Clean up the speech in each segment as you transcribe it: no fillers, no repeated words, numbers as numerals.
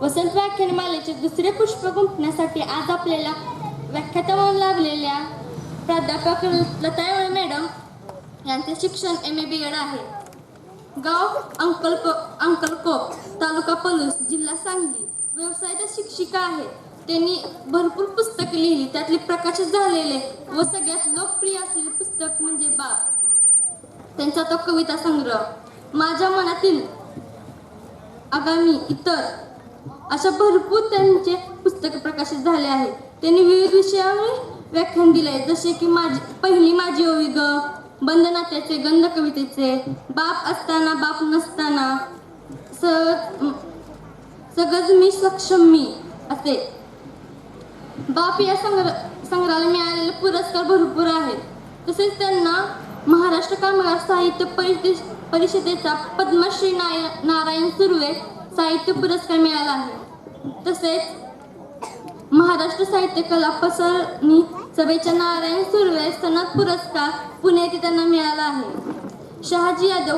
वसंत व्याख्यानमालेचे दुसरे पुष्प गुंफण्यासाठी आज आपल्याला व्याख्यान लाभलेल्या प्राध्यापक लता मॅडम यांचे शिक्षण MA-BEd आहे. गाव अंकलकोप, तालुका पलूस, जिल्हा सांगली. व्यवसायाच्या शिक्षिका आहेत. त्यांनी भरपूर पुस्तके लिहिली. त्यातले प्रकाशित झालेले व सगळ्यात लोकप्रिय असलेले पुस्तक म्हणजे बाप. त्यांचा तो कविता संग्रह. माझ्या मनातील आगामी इतर अशा भरपूर त्यांचे पुस्तके प्रकाशित झाले आहेत. त्यांनी विविध विषयावर व्याख्यान दिले, जसे की पहिली माझी ओवी ग, बंद नात्याचे, गंध कवितेचे, बाप असताना बाप नसताना, सगळं मी सक्षम मी असे. बाप या संग्रहाला मिळालेले पुरस्कार भरपूर आहेत. तसेच त्यांना महाराष्ट्र कामगार साहित्य परिषदेचा पद्मश्री नारायण सुर्वे साहित्य पुरस्कार मिळाला आहे. तसेच महाराष्ट्र साहित्य कला पसरणी सभेच्या नारायण सुर्वे सनद पुरस्कार पुणे येथे त्यांना मिळाला आहे. शहाजी यादव.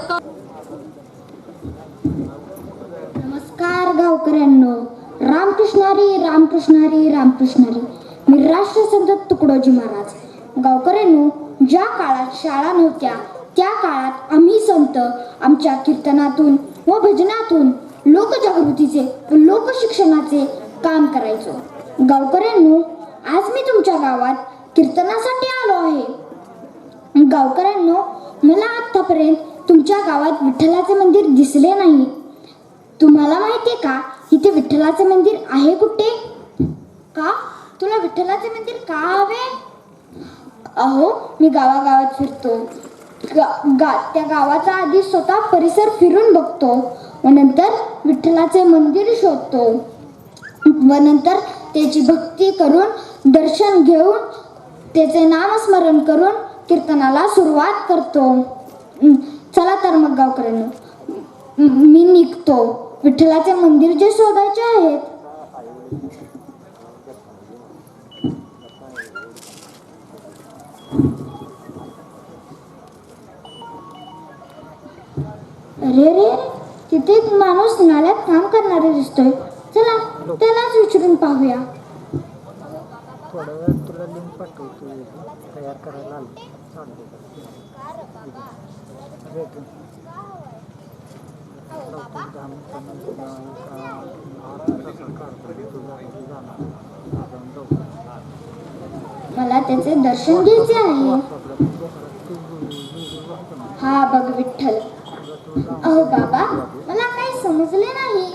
नमस्कार गावकऱ्यांनो, रामकृष्णारी रामकृष्णारी रामकृष्णारी. मी राष्ट्रसंत तुकडोजी महाराज. गावकऱ्यांनो, ज्या काळात शाळा नव्हत्या त्या काळात आम्ही संत आमच्या कीर्तनातून व भजनातून लोकजागृतीचे व लोकशिक्षणाचे काम करायचो. गावकऱ्यांनो, आज मी तुमच्या गावात कीर्तनासाठी आलो आहे. गावकऱ्यांनो, मला आतापर्यंत तुमच्या गावात विठ्ठलाचे मंदिर दिसले नाही. तुम्हाला माहिती आहे का इथे विठ्ठलाचे मंदिर आहे कुठे? का तुला विठ्ठलाचे मंदिर का हवे? अहो, मी गावागावात फिरतो. त्या गावाचा आधी स्वतः परिसर फिरून बघतो व नंतर विठ्ठलाचे मंदिर शोधतो व नंतर त्याची भक्ती करून दर्शन घेऊन त्याचे नामस्मरण करून कीर्तनाला सुरुवात करतो. चला तर मग गावकऱ्यांनो, मी निघतो. विठ्ठलाचे मंदिर जे शोधायचे आहेत. अरे रे, तिथे एक माणूस नाल्यात काम करणारे दिसतोय. चला त्यालाच विचारून पाहूया. थोड्या वेळ तुला लिंक पाठवतो, तयार करायला मला त्याचे दर्शन घ्यायचे आहे. हा बघ विठ्ठल. अहो बाबा, मला काही समजले नाही.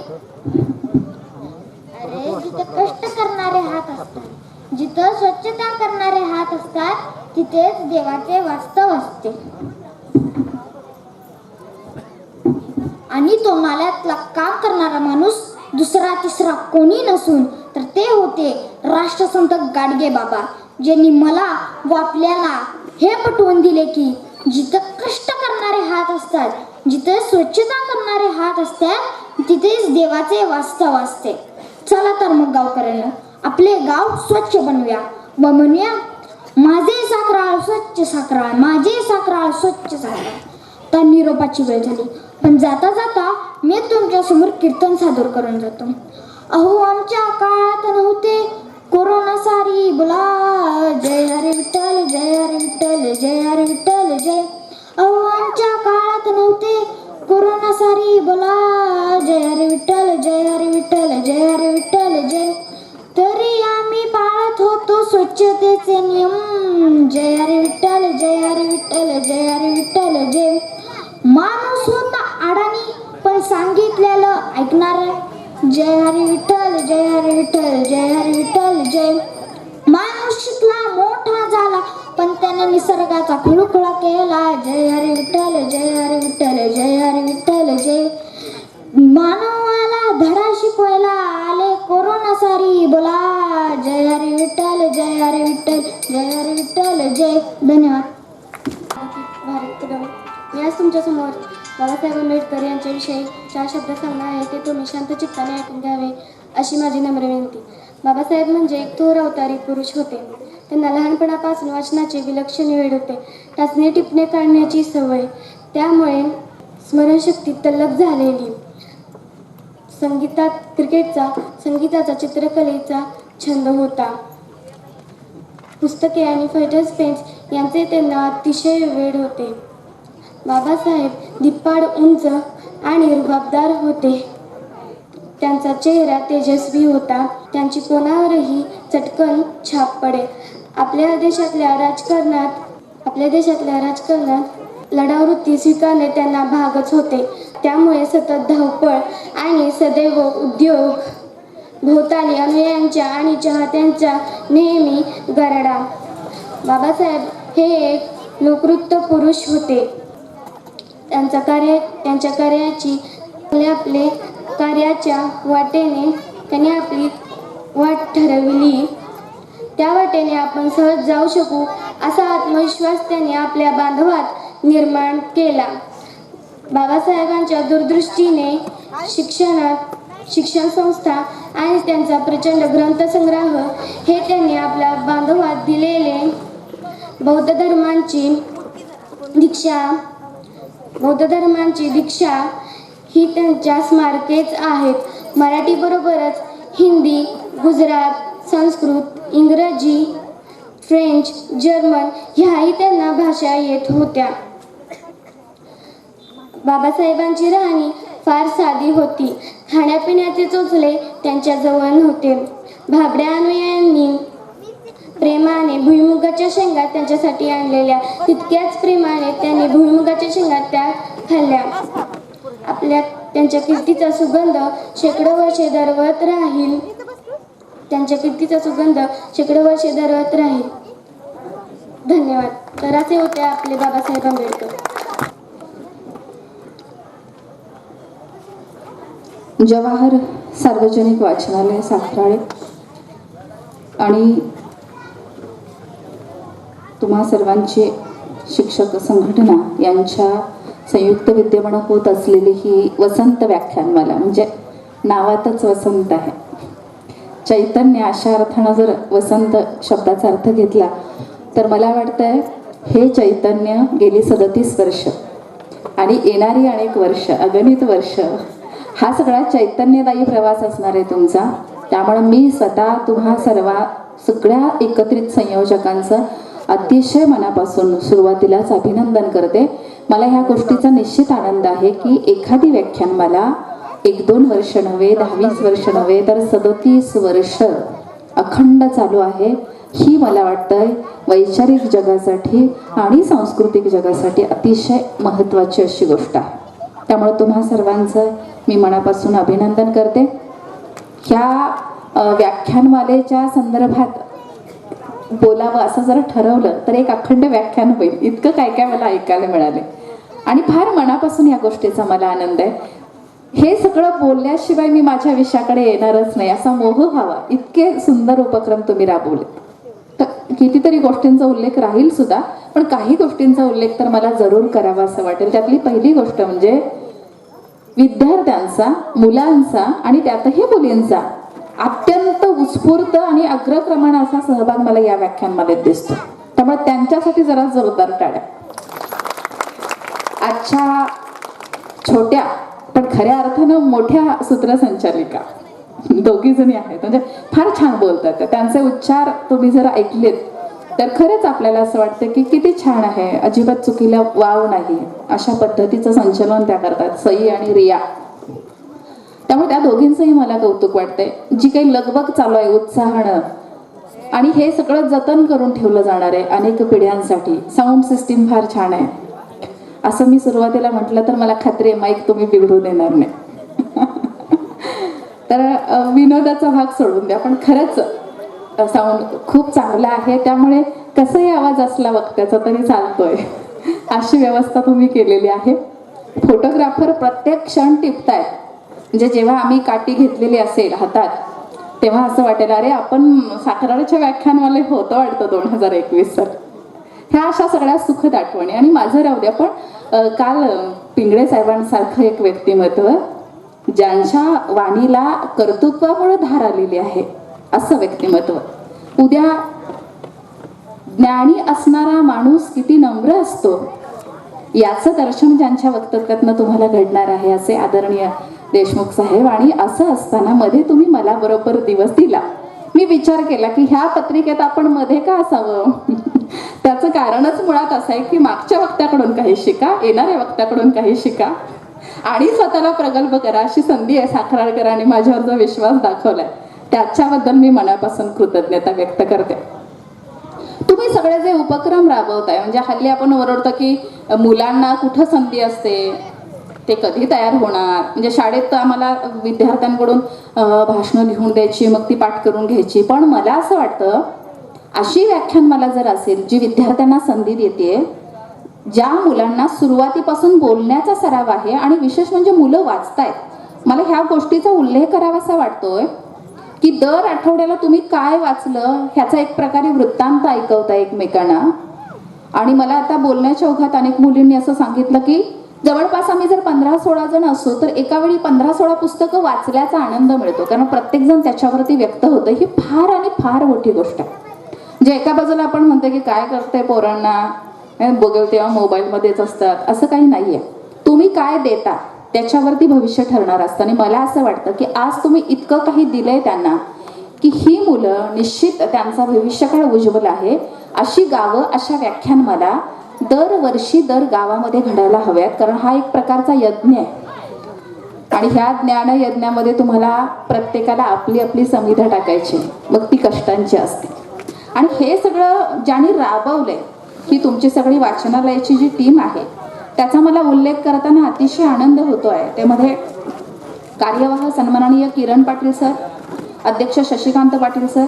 अरे, जिथे कष्ट करणारे हात असतात, जिथं स्वच्छता करणारे हात असतात, तिथेच देवाचे वास्तव असते. आणि तो नाल्यातला काम करणारा माणूस दुसरा तिसरा कोणी नसून तर ते होते राष्ट्रसंत गाडगे बाबा, ज्यांनी मला व आपल्याला हे पटवून दिले की जिथं कष्ट करणारे हात असतात, जिथे स्वच्छता करणारे हात असतात, तिथेच देवाचे वास्तव असते. चला तर मग गावकऱ्यांनो, आपले गाव स्वच्छ बनवूया व म्हणूया, माझे साखराळ स्वच्छ साखराळ, माझे साखराळ स्वच्छ साखराळ. तर निरोपाची वेळ झाली, पण जाता जाता मी तुमच्या समोर कीर्तन सादर करून जातो. अहो, आमच्या काळात नव्हते कोरोना सारी बोला, जय हरे विठ्ठल, जय हरे विठ्ठल, जय हरे विठ्ठल जय. अहो, आमच्या काळात नव्हते कोरोना सारी बोला, जय हरे विठ्ठल, जय हरे विठ्ठल, जय हरे विठ्ठल जय. तरी आम्ही पाळत होतो स्वच्छतेचे नियम, जय हरे विठ्ठल, जय हरे विठ्ठल, जय हरे विठ्ठल जय. माणूस होता अडाणी पण सांगितलेलं ऐकणार, जय हरे विठ्ठल, जय हरे विठ्ठल, जय हरे विठ्ठल जय. माणूस शिकला मोठा झाला पण त्याने निसर्गाचा खुळखुळा केला, जय हरे विठ्ठल, जय हरे विठ्ठल, जय हरे विठ्ठल जय. मानवाला धडा शिकवायला आले कोरोना सारी बोला, जय हरे विठ्ठल, जय हरे विठ्ठल, जय हरे विठ्ठल जय. धन्यवाद. मी आज तुमच्यासमोर बाबासाहेब आंबेडकर यांच्याविषयी 4 शब्द सांगणार आहे. ते तुम्ही शांत चित्ताने ऐकून घ्यावे अशी माझी नम्र विनंती. बाबासाहेब म्हणजे एक थोर अवतारी पुरुष होते. त्यांना लहानपणापासून वाचनाचे विलक्षण वेड होते. टाचणी टिपणे काढण्याची सवय, त्यामुळे स्मरणशक्ती तल्लख झालेली. क्रिकेटचा, संगीताचा, चित्रकलेचा छंद होता. पुस्तके आणि फायटर्स पेन्स यांचे त्यांना अतिशय वेड होते. बाबासाहेब धिप्पाड, उंच आणि रुबाबदार होते. त्यांचा चेहरा तेजस्वी होता. त्यांची कोणावरही चटकन छाप पडे. आपल्या देशातल्या राजकारणात लढावृत्ती स्वीकारणे त्यांना भागच होते. त्यामुळे सतत धावपळ आणि सदैव उद्योग, भोवताली अनुयायांच्या आणि चाहत्यांचा नेहमी गराडा. बाबासाहेब हे एक लोकवृत्त पुरुष होते. त्यांच्या कार्याच्या वाटेने त्यांनी आपली वाट ठरवली. त्या वाटेने आपण सहज जाऊ शकू असा आत्मविश्वास त्यांनी आपल्या बांधवात निर्माण केला. बाबासाहेबांच्या दूरदृष्टीने शिक्षण संस्था आणि त्यांचा प्रचंड ग्रंथसंग्रह हे त्यांनी आपल्या बांधवात दिलेले बौद्ध धर्मांची दीक्षा ही त्यांच्या स्मारकेच आहेत. मराठीबरोबरच हिंदी, गुजरात, संस्कृत, इंग्रजी, फ्रेंच, जर्मन ह्याही त्यांना भाषा येत होत्या. बाबासाहेबांची राहणी फार साधी होती. खाण्यापिण्याचे चोचले त्यांच्याजवळ नव्हते. भाबड्या अनुयायांनी प्रेमाने भुईमुगाच्या शेंगा त्यांच्यासाठी आणलेल्या, तितक्याच प्रेमाने त्यांनी भुईमुगाच्या शेंगा त्या खाल्ल्या. त्यांच्या कीर्तीचा सुगंध शेकडो वर्षे दरवळत राहील. धन्यवाद. तर असे होते आपले बाबासाहेब आंबेडकर. जवाहर सार्वजनिक वाचनालय साखराळे आणि तुम्हा सर्वांचे शिक्षक संघटना यांच्या संयुक्त विद्यमानं होत असलेली ही वसंत व्याख्यानमाला, म्हणजे नावातच वसंत आहे. चैतन्य अशा अर्थानं जर वसंत शब्दाचा अर्थ घेतला तर मला वाटतंय हे चैतन्य गेली 37 वर्ष आणि येणारी अनेक वर्ष, अगणित वर्ष हा सगळा चैतन्यदायी प्रवास असणार आहे तुमचा. त्यामुळे मी स्वतः तुम्हा सगळ्या एकत्रित संयोजकांचं अतिशय मनापासून सुरुवातीलाच अभिनंदन करते. मला ह्या गोष्टीचा निश्चित आनंद आहे की एखादी व्याख्यानमाला 1-2 वर्ष नव्हे, 10-20 वर्ष नव्हे, तर 37 वर्ष अखंड चालू आहे. ही मला वाटतंय वैचारिक जगासाठी आणि सांस्कृतिक जगासाठी अतिशय महत्त्वाची अशी गोष्ट आहे. त्यामुळे तुम्हा सर्वांचं मी मनापासून अभिनंदन करते. ह्या व्याख्यानमालेच्या संदर्भात बोलावं असं जर ठरवलं तर एक अखंड व्याख्यान होईल. इतकं काय काय मला ऐकायला मिळाले आणि फार मनापासून या गोष्टीचा मला आनंद आहे. हे सगळं बोलल्याशिवाय मी माझ्या विषयाकडे येणारच नाही असा मोह व्हावा, इतके सुंदर उपक्रम तुम्ही राबवले. तर कितीतरी गोष्टींचा उल्लेख राहील सुद्धा, पण काही गोष्टींचा उल्लेख तर मला जरूर करावा असं वाटेल. त्यातली पहिली गोष्ट म्हणजे विद्यार्थ्यांचा, मुलांचा आणि त्यातही मुलींचा अत्यंत उत्स्फूर्त आणि अग्रक्रमानं सहभाग मला या व्याख्यानमालेत दिसतो. त्यामुळे त्यांच्यासाठी जरा जोरदार टाळ्या. आजच्या छोट्या पण खऱ्या अर्थानं मोठ्या सूत्रसंचालिका दोघी जणी आहेत, म्हणजे फार छान बोलतात. त्यांचे उच्चार तुम्ही जर ऐकलेत तर खरंच आपल्याला असं वाटतं की किती छान आहे, अजिबात चुकीला वाव नाही, अशा पद्धतीचं संचलन त्या करतात, सई आणि रिया. त्यामुळे त्या दोघींचंही मला कौतुक वाटतंय. जी काही लगबग चालू आहे उत्साहानं आणि हे सगळं जतन करून ठेवलं जाणार आहे अनेक पिढ्यांसाठी. साऊंड सिस्टीम फार छान आहे असं मी सुरुवातीला म्हटलं तर मला खात्री आहे माईक तुम्ही बिघडू देणार नाही. तर विनोदाचा भाग सोडून द्या, पण खरंच साऊंड खूप चांगला आहे. त्यामुळे कसंही आवाज असला वक्त्याचा तरी चालतोय अशी व्यवस्था तुम्ही केलेली आहे. फोटोग्राफर प्रत्येक क्षण टिपतायत. म्हणजे जेव्हा आम्ही काठी घेतलेली असेल हातात तेव्हा असं वाटेल अरे आपण साखराळेच्या व्याख्यानवाले होतो वाटतं 2021 साली. ह्या अशा सगळ्या सुखद आठवणी. आणि माझं राहू द्या, पण काल पिंगळे साहेबांसारखं एक व्यक्तिमत्व ज्यांच्या वाणीला कर्तृत्वामुळे धार आलेली आहे असं व्यक्तिमत्व, उद्या ज्ञानी असणारा माणूस किती नम्र असतो याचं दर्शन ज्यांच्या वक्तव्यातनं तुम्हाला घडणार आहे असे आदरणीय देशमुख साहेब, आणि असं असताना मध्ये तुम्ही मला बरोबर दिवस दिला. मी विचार केला की ह्या पत्रिकेत आपण मध्ये का असावं. त्याचं कारणच मुळात असं आहे की मागच्या वक्त्याकडून काही शिका, येणाऱ्या वक्त्याकडून काही शिका आणि स्वतःला प्रगल्भ करा. अशी संधी आहे साखराळकरांनी माझ्यावर जो विश्वास दाखवलाय त्याच्याबद्दल मी मनापासून कृतज्ञता व्यक्त करते. तुम्ही सगळे जे उपक्रम राबवताय, म्हणजे हल्ली आपण ओरडतो की मुलांना कुठं संधी असते, ते कधी तयार होणार. म्हणजे शाळेत तर आम्हाला विद्यार्थ्यांकडून भाषणं लिहून द्यायची, मग ती पाठ करून घ्यायची. पण मला असं वाटतं अशी व्याख्यानमाला जर असेल जी विद्यार्थ्यांना संधी देते, ज्या मुलांना सुरुवातीपासून बोलण्याचा सराव आहे आणि विशेष म्हणजे मुलं वाचतायत, मला ह्या गोष्टीचा उल्लेख करावासा वाटतोय की दर आठवड्याला तुम्ही काय वाचलं ह्याचा एक प्रकारे वृत्तांत ऐकवता एकमेकांना. आणि मला आता बोलण्याच्या ओघात अनेक मुलींनी असं सांगितलं की जवळपास आम्ही जर 15-16 जण असो तर एका वेळी 15-16 पुस्तकं वाचल्याचा आनंद मिळतो, कारण प्रत्येक जण त्याच्यावरती व्यक्त होतं. ही फार आणि फार मोठी गोष्ट आहे. म्हणजे एका बाजूला आपण म्हणतो की काय करते पोरांना, बघेल तेव्हा मोबाईलमध्येच असतात, असं काही नाहीये. तुम्ही काय देता त्याच्यावरती भविष्य ठरणार असतं. आणि मला असं वाटतं की आज तुम्ही इतकं काही दिलंय त्यांना की ही मुलं निश्चित त्यांचा भविष्यकाळ उज्ज्वल आहे. अशी गावं, अशा व्याख्यानमाला दरवर्षी दर गावामध्ये घडायला हव्यात, कारण हा एक प्रकारचा यज्ञ आहे. आणि ह्या ज्ञान यज्ञामध्ये तुम्हाला प्रत्येकाला आपली आपली समिधा टाकायची, मग ती कष्टांची असते. आणि हे सगळं ज्यांनी राबवलंय, ही तुमची सगळी वाचनालयाची जी टीम आहे, त्याचा मला उल्लेख करताना अतिशय आनंद होतो आहे. त्यामध्ये कार्यवाह सन्माननीय किरण पाटील सर, अध्यक्ष शशिकांत पाटील सर,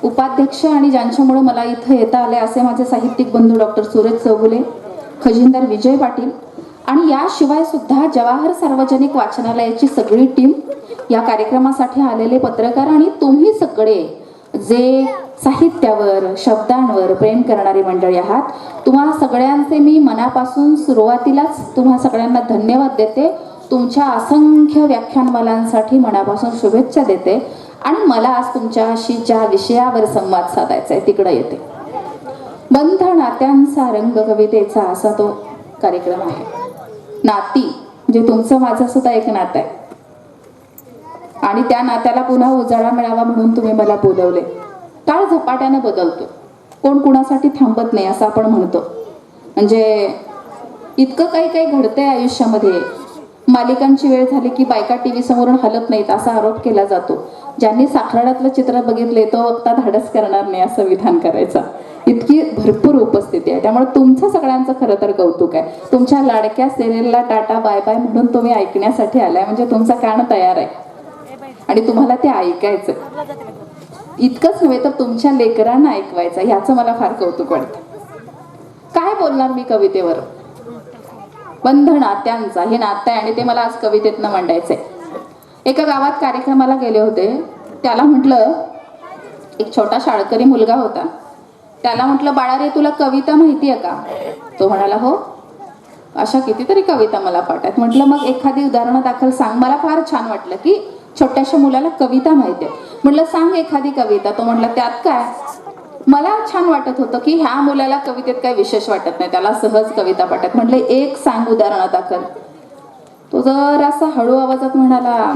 उपाध्यक्ष आणि ज्यांच्यामुळे मला इथं येता आले असे माझे साहित्यिक बंधू डॉक्टर सूरज चौगुले, खजिनदार विजय पाटील, आणि याशिवाय सुद्धा जवाहर सार्वजनिक वाचनालयाची सगळी टीम, या कार्यक्रमासाठी आलेले पत्रकार आणि तुम्ही सगळे जे साहित्यावर, शब्दांवर प्रेम करणारी मंडळी आहात, तुम्हा सगळ्यांचे मी मनापासून सुरुवातीलाच तुम्हा सगळ्यांना धन्यवाद देते. तुमच्या असंख्य व्याख्यानमालांसाठी मनापासून शुभेच्छा देते. आणि मला आज तुमच्याशी ज्या विषयावर संवाद साधायचा आहे तिकडे येते. बंध नात्यांचा रंग कवितेचा असा तो कार्यक्रम आहे. नाती जे तुमचं माझं सुद्धा एक नातं आहे आणि त्या नात्याला पुन्हा उजाळा मिळावा म्हणून तुम्ही मला बोलवले. काळ झपाट्याने बदलतो, कोण कुणासाठी थांबत नाही असं आपण म्हणतो. म्हणजे इतकं काही काही घडतंय आयुष्यामध्ये. मालिकांची वेळ झाली की बायका टीव्ही समोरून हलत नाहीत असा आरोप केला जातो. ज्यांनी साखराळ्यातलं चित्र बघितले तो वक्ता धाडस करणार नाही असं विधान करायचं. इतकी भरपूर उपस्थिती आहे. त्यामुळे तुमचं सगळ्यांचं खरं तर कौतुक आहे. तुमच्या लाडक्या सिरियलला टाटा बाय बाय म्हणून तुम्ही ऐकण्यासाठी आलाय, म्हणजे तुमचा कान तयार आहे आणि तुम्हाला ते ऐकायचं. इतकंच नव्हे तर तुमच्या लेकरांना ऐकवायचं, ह्याचं मला फार कौतुक वाटतं. काय बोलणार मी कवितेवर? बंध नात्यांचा, हे नातं आहे आणि ते मला आज कवितेतनं मांडायचंय. एका गावात कार्यक्रमाला गेले होते. त्याला म्हटलं, एक छोटा शाळकरी मुलगा होता, त्याला म्हटलं बाळा रे तुला कविता माहिती आहे का? तो म्हणाला हो, अशा कितीतरी कविता मला पाठ आहेत. म्हटलं मग एखादी उदाहरणं दाखल सांग. मला फार छान वाटलं की छोट्याशा मुलाला कविता माहिती आहे. म्हटलं सांग एखादी कविता. तो म्हटला त्यात काय? मला छान वाटत होतं की ह्या मुलाला कवितेत काही विशेष वाटत नाही, त्याला सहज कविता पाठत. म्हटलं एक सांग उदाहरण दाखल. तो जरासा हळू आवाजात म्हणाला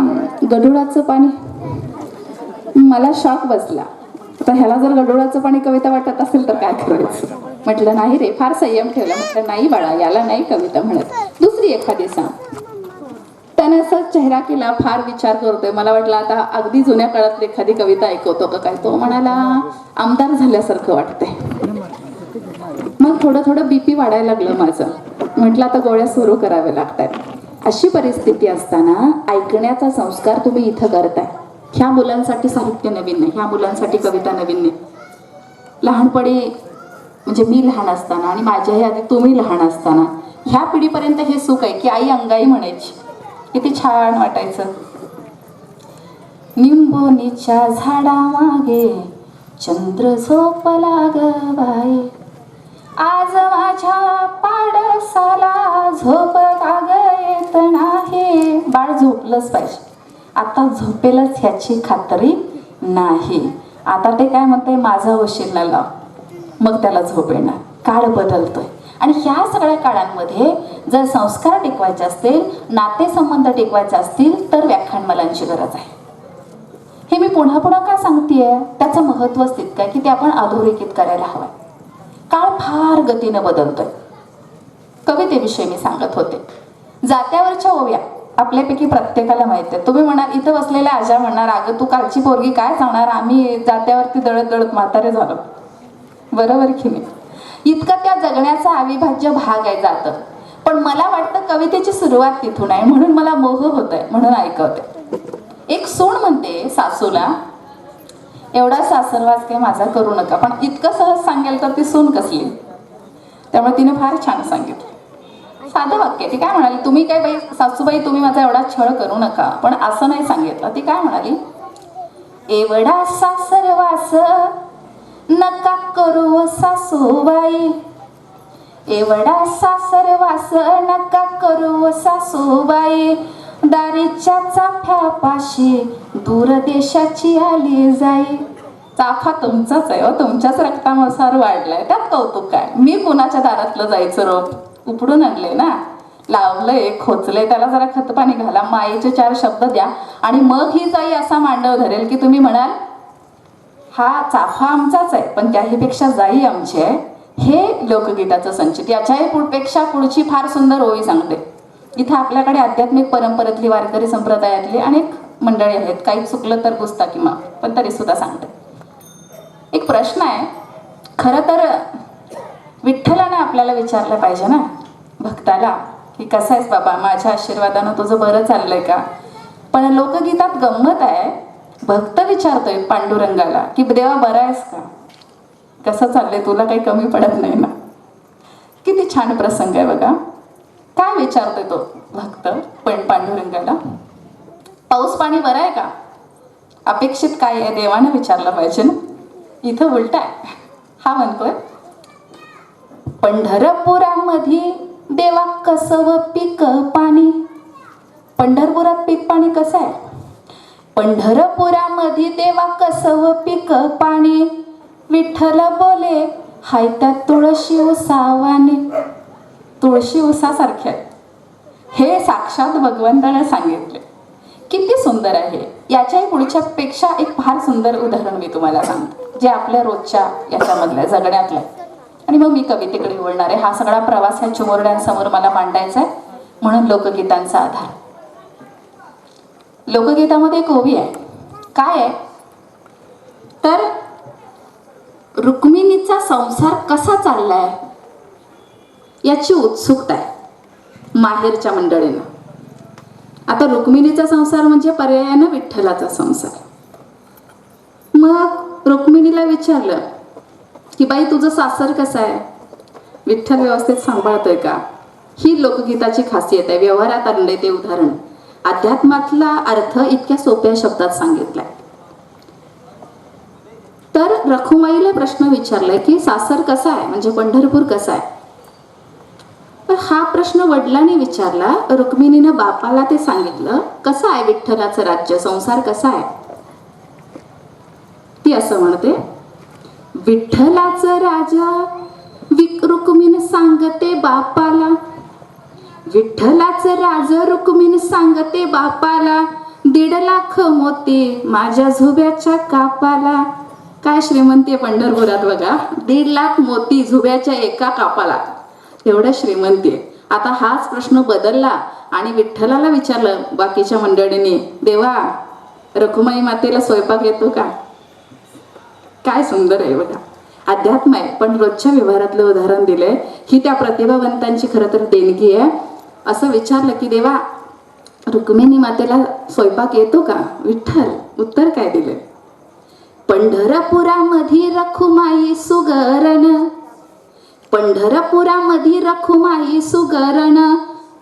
गढुळाचं पाणी. मला शॉक बसला. आता ह्याला जर गढुळाचं पाणी कविता वाटत असेल तर काय करायचं? म्हटलं नाही रे, फार संयम ठेवला. म्हटलं नाही बाळा, याला नाही कविता म्हणत, दुसरी एखादी सांग. त्याने असं चेहरा केला, फार विचार करतोय. मला वाटलं आता अगदी जुन्या काळातली एखादी कविता ऐकवतो का काय. तो म्हणाला आमदार झाल्यासारखं वाटतंय. मग थोडं थोडं बीपी वाढायला लागलं माझं. म्हटलं आता गोळ्या सुरू कराव्या लागतात. अशी परिस्थिती असताना ऐकण्याचा संस्कार तुम्ही इथं करताय. ह्या मुलांसाठी साहित्य नवीन नाही, ह्या मुलांसाठी कविता नवीन नाही. लहानपणी म्हणजे मी लहान असताना आणि माझ्याही आधी तुम्ही लहान असताना ह्या पिढीपर्यंत हे सुख आहे की आई अंगाई म्हणायची, किती छान वाटायचं. निंबोनीच्या झाडामागे चंद्र झोपला ग बाई, आज माझ्या पाडसाला झोप का ग येत नाही. बाळ झोपलंच पाहिजे, आता झोपेलच ह्याची खात्री नाही. आता ते काय म्हणते, माझा वशिला लाव, मग त्याला झोप येणार. काळ बदलतोय आणि ह्या सगळ्या काळांमध्ये जर संस्कार टिकवायचे असतील, नातेसंबंध टिकवायचे असतील, तर व्याख्यानमालांची गरज आहे. हे मी पुन्हा पुन्हा का सांगतेय? त्याचं महत्त्वच तितकं आहे की ते आपण अधोरेखित करायला हवं. काळ फार गतीनं बदलतोय. कवितेविषयी मी सांगत होते. जात्यावरच्या ओव्या आपल्यापैकी प्रत्येकाला माहिती आहे. तुम्ही म्हणाल, इथं बसलेल्या आजा म्हणणार, अगं तू कालची पोरगी काय सांगणार, आम्ही जात्यावरती दळत दळत म्हातारे झालो. बरोबर की नाही? इतका त्या जगण्याचा अविभाज्य भाग आहे जातं. पण मला वाटतं कवितेची सुरुवात तिथून आहे, म्हणून मला मोह होत आहे, म्हणून ऐकवते. एक सून म्हणते सासूला, एवढा सासरवास काही माझा करू नका. पण इतकं सहज सांगेल तर ती सून कसली? त्यामुळे तिने फार छान सांगितलं. साधं वाक्य. ती काय म्हणाली, तुम्ही काय बाई सासूबाई तुम्ही माझा एवढा छळ करू नका. पण असं नाही सांगितलं. ती काय म्हणाली, एवढा सासरवास नका करू सासूबाई, एवढा सासरवास नका करू सासूबाई, दारीच्या चाफ्यापाशी दूरदेशाची आली जाई. चाफा तुमचाच आहे हो, तुमच्याच रक्तानुसार वाढलाय, त्यात कौतुक काय? मी कुणाच्या दारातलं जायचं रोप उपडून आणले ना, लावलंय, खोचलंय, त्याला जरा खतपाणी घाला, मायेचे 4 शब्द द्या आणि मग ही जाई असा मांडव धरेल की तुम्ही म्हणाल हा चाफा आमचाच आहे पण त्याहीपेक्षा जाई आमची आहे. हे लोकगीताचं संचित. याच्याही पेक्षा पुढची फार सुंदर ओवी सांगते. इथं आपल्याकडे आध्यात्मिक परंपरेतली वारकरी संप्रदायातली अनेक मंडळी आहेत. काही चुकलं तर पुस्तकी माफ, पण तरी सुद्धा सांगते. एक प्रश्न आहे. खरं तर विठ्ठलानं आपल्याला विचारलं पाहिजे ना, भक्ताला, की कसं आहेस बाबा, माझ्या आशीर्वादानं तुझं बरं चाललंय का? पण लोकगीतात गंमत आहे. भक्त विचारतोय पांडुरंगाला की देवा बरा आहेस का, कसं चाललंय, तुला काही कमी पडत नाही ना? किती छान प्रसंग आहे बघा. काय विचारतोय तो भक्त पण पांडुरंगाला? पाऊस पाणी बरं आहे का? अपेक्षित काय आहे देवानं विचारलं पाहिजे ना. इथं उलट आहे. हा म्हणतोय, पंढरपुरामध्ये देवा कसं पीक पाणी. पंढरपुरात पीक पाणी कसं आहे? पंढरपुरामध्ये देवा कसं पीक पाणी. विठ्ठल बोले हाय त्या तुळशी उसावाने. तुळशी उसासारखे आहे. हे साक्षात भगवंताने सांगितले. किती सुंदर आहे. याच्याही पुढच्या पेक्षा एक फार सुंदर उदाहरण मी तुम्हाला सांगते, जे आपल्या रोजच्या याच्यामधलं जगण्यातलं आहे. आणि मग मी कवितेकडे वळणार आहे. हा सगळा प्रवास ह्या चिमुरड्यांसमोर मला मांडायचा आहे, म्हणून लोकगीतांचा आधार. लोकगीतामध्ये एक ओवी आहे. काय आहे तर, रुक्मिणीचा संसार कसा चाललाय याची उत्सुकता आहे माहेरच्या मंडळींना. आता रुक्मिणीचा संसार म्हणजे पर्यायानं विठ्ठलाचा संसार. मग रुक्मिणीला विचारलं की बाई तुझं सासर कसं आहे, विठ्ठल व्यवस्थित सांभाळतोय का? ही लोकगीताची खासियत आहे. व्यवहारात आणले ते उदाहरण. अध्यात्मातला अर्थ इतक्या सोप्या शब्दात सांगितलाय. तर रखुमाईला प्रश्न विचारलाय की सासर कसा आहे, म्हणजे पंढरपूर कसं आहे. तर हा प्रश्न वडिलांनी विचारला. रुक्मिणीनं बापाला ते सांगितलं. कसं आहे विठ्ठलाचं राज्य, संसार कसा आहे? ती असं म्हणते, विठ्ठलाचं राजा रुक्मिण सांगते बापाला. विठ्ठलाचं राज रुक्मिण सांगते बापाला. 1.5 लाख मोती माझ्या झुब्याच्या कापाला. काय श्रीमंती आहे पंढरपुरात बघा. 1.5 लाख मोती झुब्याच्या एका कापाला, एवढं श्रीमंती आहे. आता हाच प्रश्न बदलला आणि विठ्ठलाला विचारलं बाकीच्या मंडळींनी, देवा रखुमाई मातेला स्वयंपाक येतो का? काय सुंदर आहे बघा. अध्यात्म आहे पण रोजच्या व्यवहारातलं उदाहरण दिलंय. ही त्या प्रतिभावंतांची खरं तर देणगी आहे. असं विचारलं की देवा रुक्मिणी मातेला स्वयंपाक येतो का? विठ्ठल उत्तर काय दिले? पंढरपुरामध्ये रखुमाई सुगरण. पंढरपुरामध्ये रखुमाई सुगरण.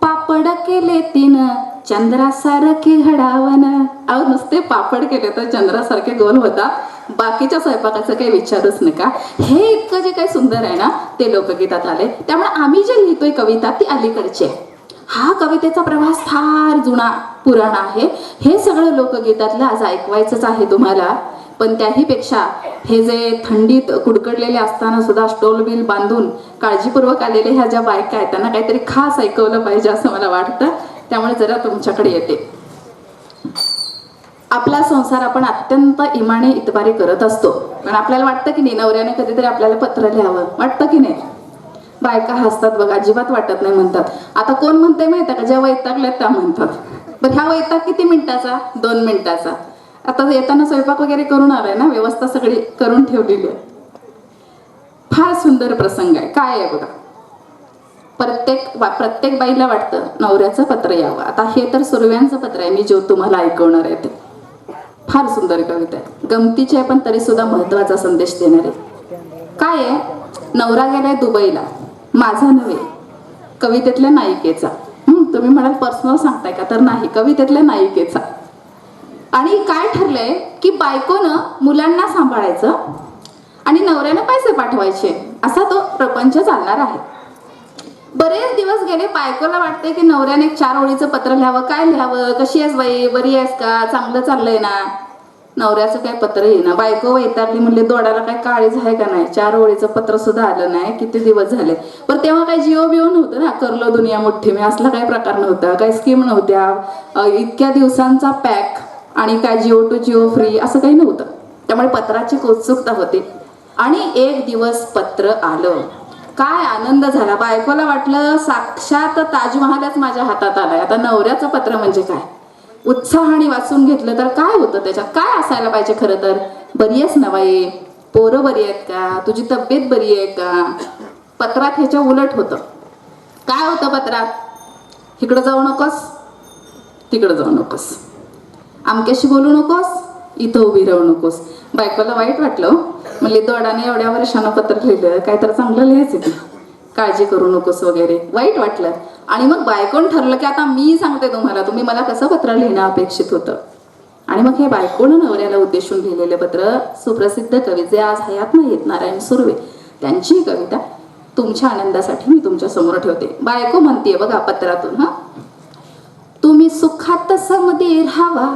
पापड केले तिनं चंद्रासारखे घडावण. अहो नुसते पापड केले तर चंद्रासारखे गोल होता. बाकीच्या स्वयंपाकाचं काही विचारूच नका. हे इतकं जे काही सुंदर आहे ना ते लोकगीतात आले. त्यामुळे आम्ही जे लिहितोय कविता ती अलीकडची आहे. हा कवितेचा प्रवास फार जुना पुराण आहे. हे सगळं लोकगीतातलं आज ऐकवायचंच आहे तुम्हाला. पण त्याहीपेक्षा हे जे थंडीत कुडकडलेले असताना सुद्धा स्टोल बिल बांधून काळजीपूर्वक आलेले ह्या ज्या बायका आहेत त्यांना काहीतरी खास ऐकवलं पाहिजे असं मला वाटतं. त्यामुळे जरा तुमच्याकडे येते. आपला संसार आपण अत्यंत इमाने इतबारे करत असतो, पण आपल्याला वाटतं की नाही नवऱ्याने कधीतरी आपल्याला पत्र लिहावं, वाटतं की नाही? बायका हसतात बघा, अजिबात वाटत नाही म्हणतात. आता कोण म्हणते माहिती का, ज्या वैतागल्यात त्या म्हणतात. बरं ह्या वैताग किती मिनिटाचा? 2 मिनिटाचा. आता येताना स्वयंपाक वगैरे करून आलाय ना, व्यवस्था सगळी करून ठेवलेली आहे. फार सुंदर प्रसंग आहे. काय आहे बघा, प्रत्येक बाईला वाटतं नवऱ्याचं पत्र यावं. आता हे तर सुरव्यांचं पत्र आहे, मी जो तुम्हाला ऐकवणार आहे ते. फार सुंदर कविता आहे, गमतीची आहे, पण तरी सुद्धा महत्वाचा संदेश देणारे. काय आहे, नवरा गेलाय दुबईला, माझा नव्हे, कवितेतल्या नायिकेचा. तुम्ही म्हणाल पर्सनल सांगताय का, तर नाही, कवितेतल्या नायिकेचा. आणि काय ठरलंय की बायकोनं मुलांना सांभाळायचं आणि नवऱ्यानं पैसे पाठवायचे, असा तो प्रपंच चालणार आहे. बरेच दिवस गेले, बायकोला वाटतंय की नवऱ्याने एक 4 ओळीचं पत्र लिहावं. काय लिहावं? कशी आहेस बाई, बरी आहेस का, चांगलं चाललंय ना. नवऱ्याचं काय पत्र येईना. बायको वैतागली, म्हणले दोडाला काय काळीज आहे का नाही, 4 ओळीचं पत्र सुद्धा आलं नाही, किती दिवस झाले. पण तेव्हा काय जिओ बिओ नव्हतं ना, करलो दुनिया मुठ्ठी मी, असला काही प्रकार नव्हता, काही स्कीम नव्हत्या, इतक्या दिवसांचा पॅक आणि काय जिओ टू जिओ फ्री असं काही नव्हतं. त्यामुळे पत्राची उत्सुकता होती. आणि एक दिवस पत्र आलं. काय आनंद झाला, बायकोला वाटलं साक्षात ताजमहालच माझ्या हातात आलाय. आता नवऱ्याचं पत्र म्हणजे काय, उत्साहाने वाचून घेतलं तर काय होतं त्याच्यात, काय असायला पाहिजे खरं तर, बरी आहेस ना बाई, पोरं बरी आहेत का, तुझी तब्येत बरी आहे का. पत्रात ह्याच्या उलट होतं. काय होतं पत्रात, इकडं जाऊ नकोस, तिकडं जाऊ नकोस, आमक्याशी बोलू नकोस, इथं उभी राहू नकोस. बायकोला वाईट वाटलं, म्हणले दोडाने एवढ्या वर्षानं पत्र लिहिलं, काय तर चांगलं लिहायचं की, काळजी करू नकोस वगैरे. वाईट वाटलं. आणि मग बायकोन ठरलं की आता मी सांगते तुम्हाला, तुम्ही मला कसं पत्र लिहिणं अपेक्षित होतं. आणि मग हे बायकोनं नवऱ्याला उद्देशून लिहिलेलं पत्र, सुप्रसिद्ध कवी जे आज हयात नाहीत, नारायण सुर्वे, त्यांची कविता तुमच्या आनंदासाठी मी तुमच्या समोर ठेवते. बायको म्हणते बघा पत्रातून, तुम्ही सुखात समधी राहावा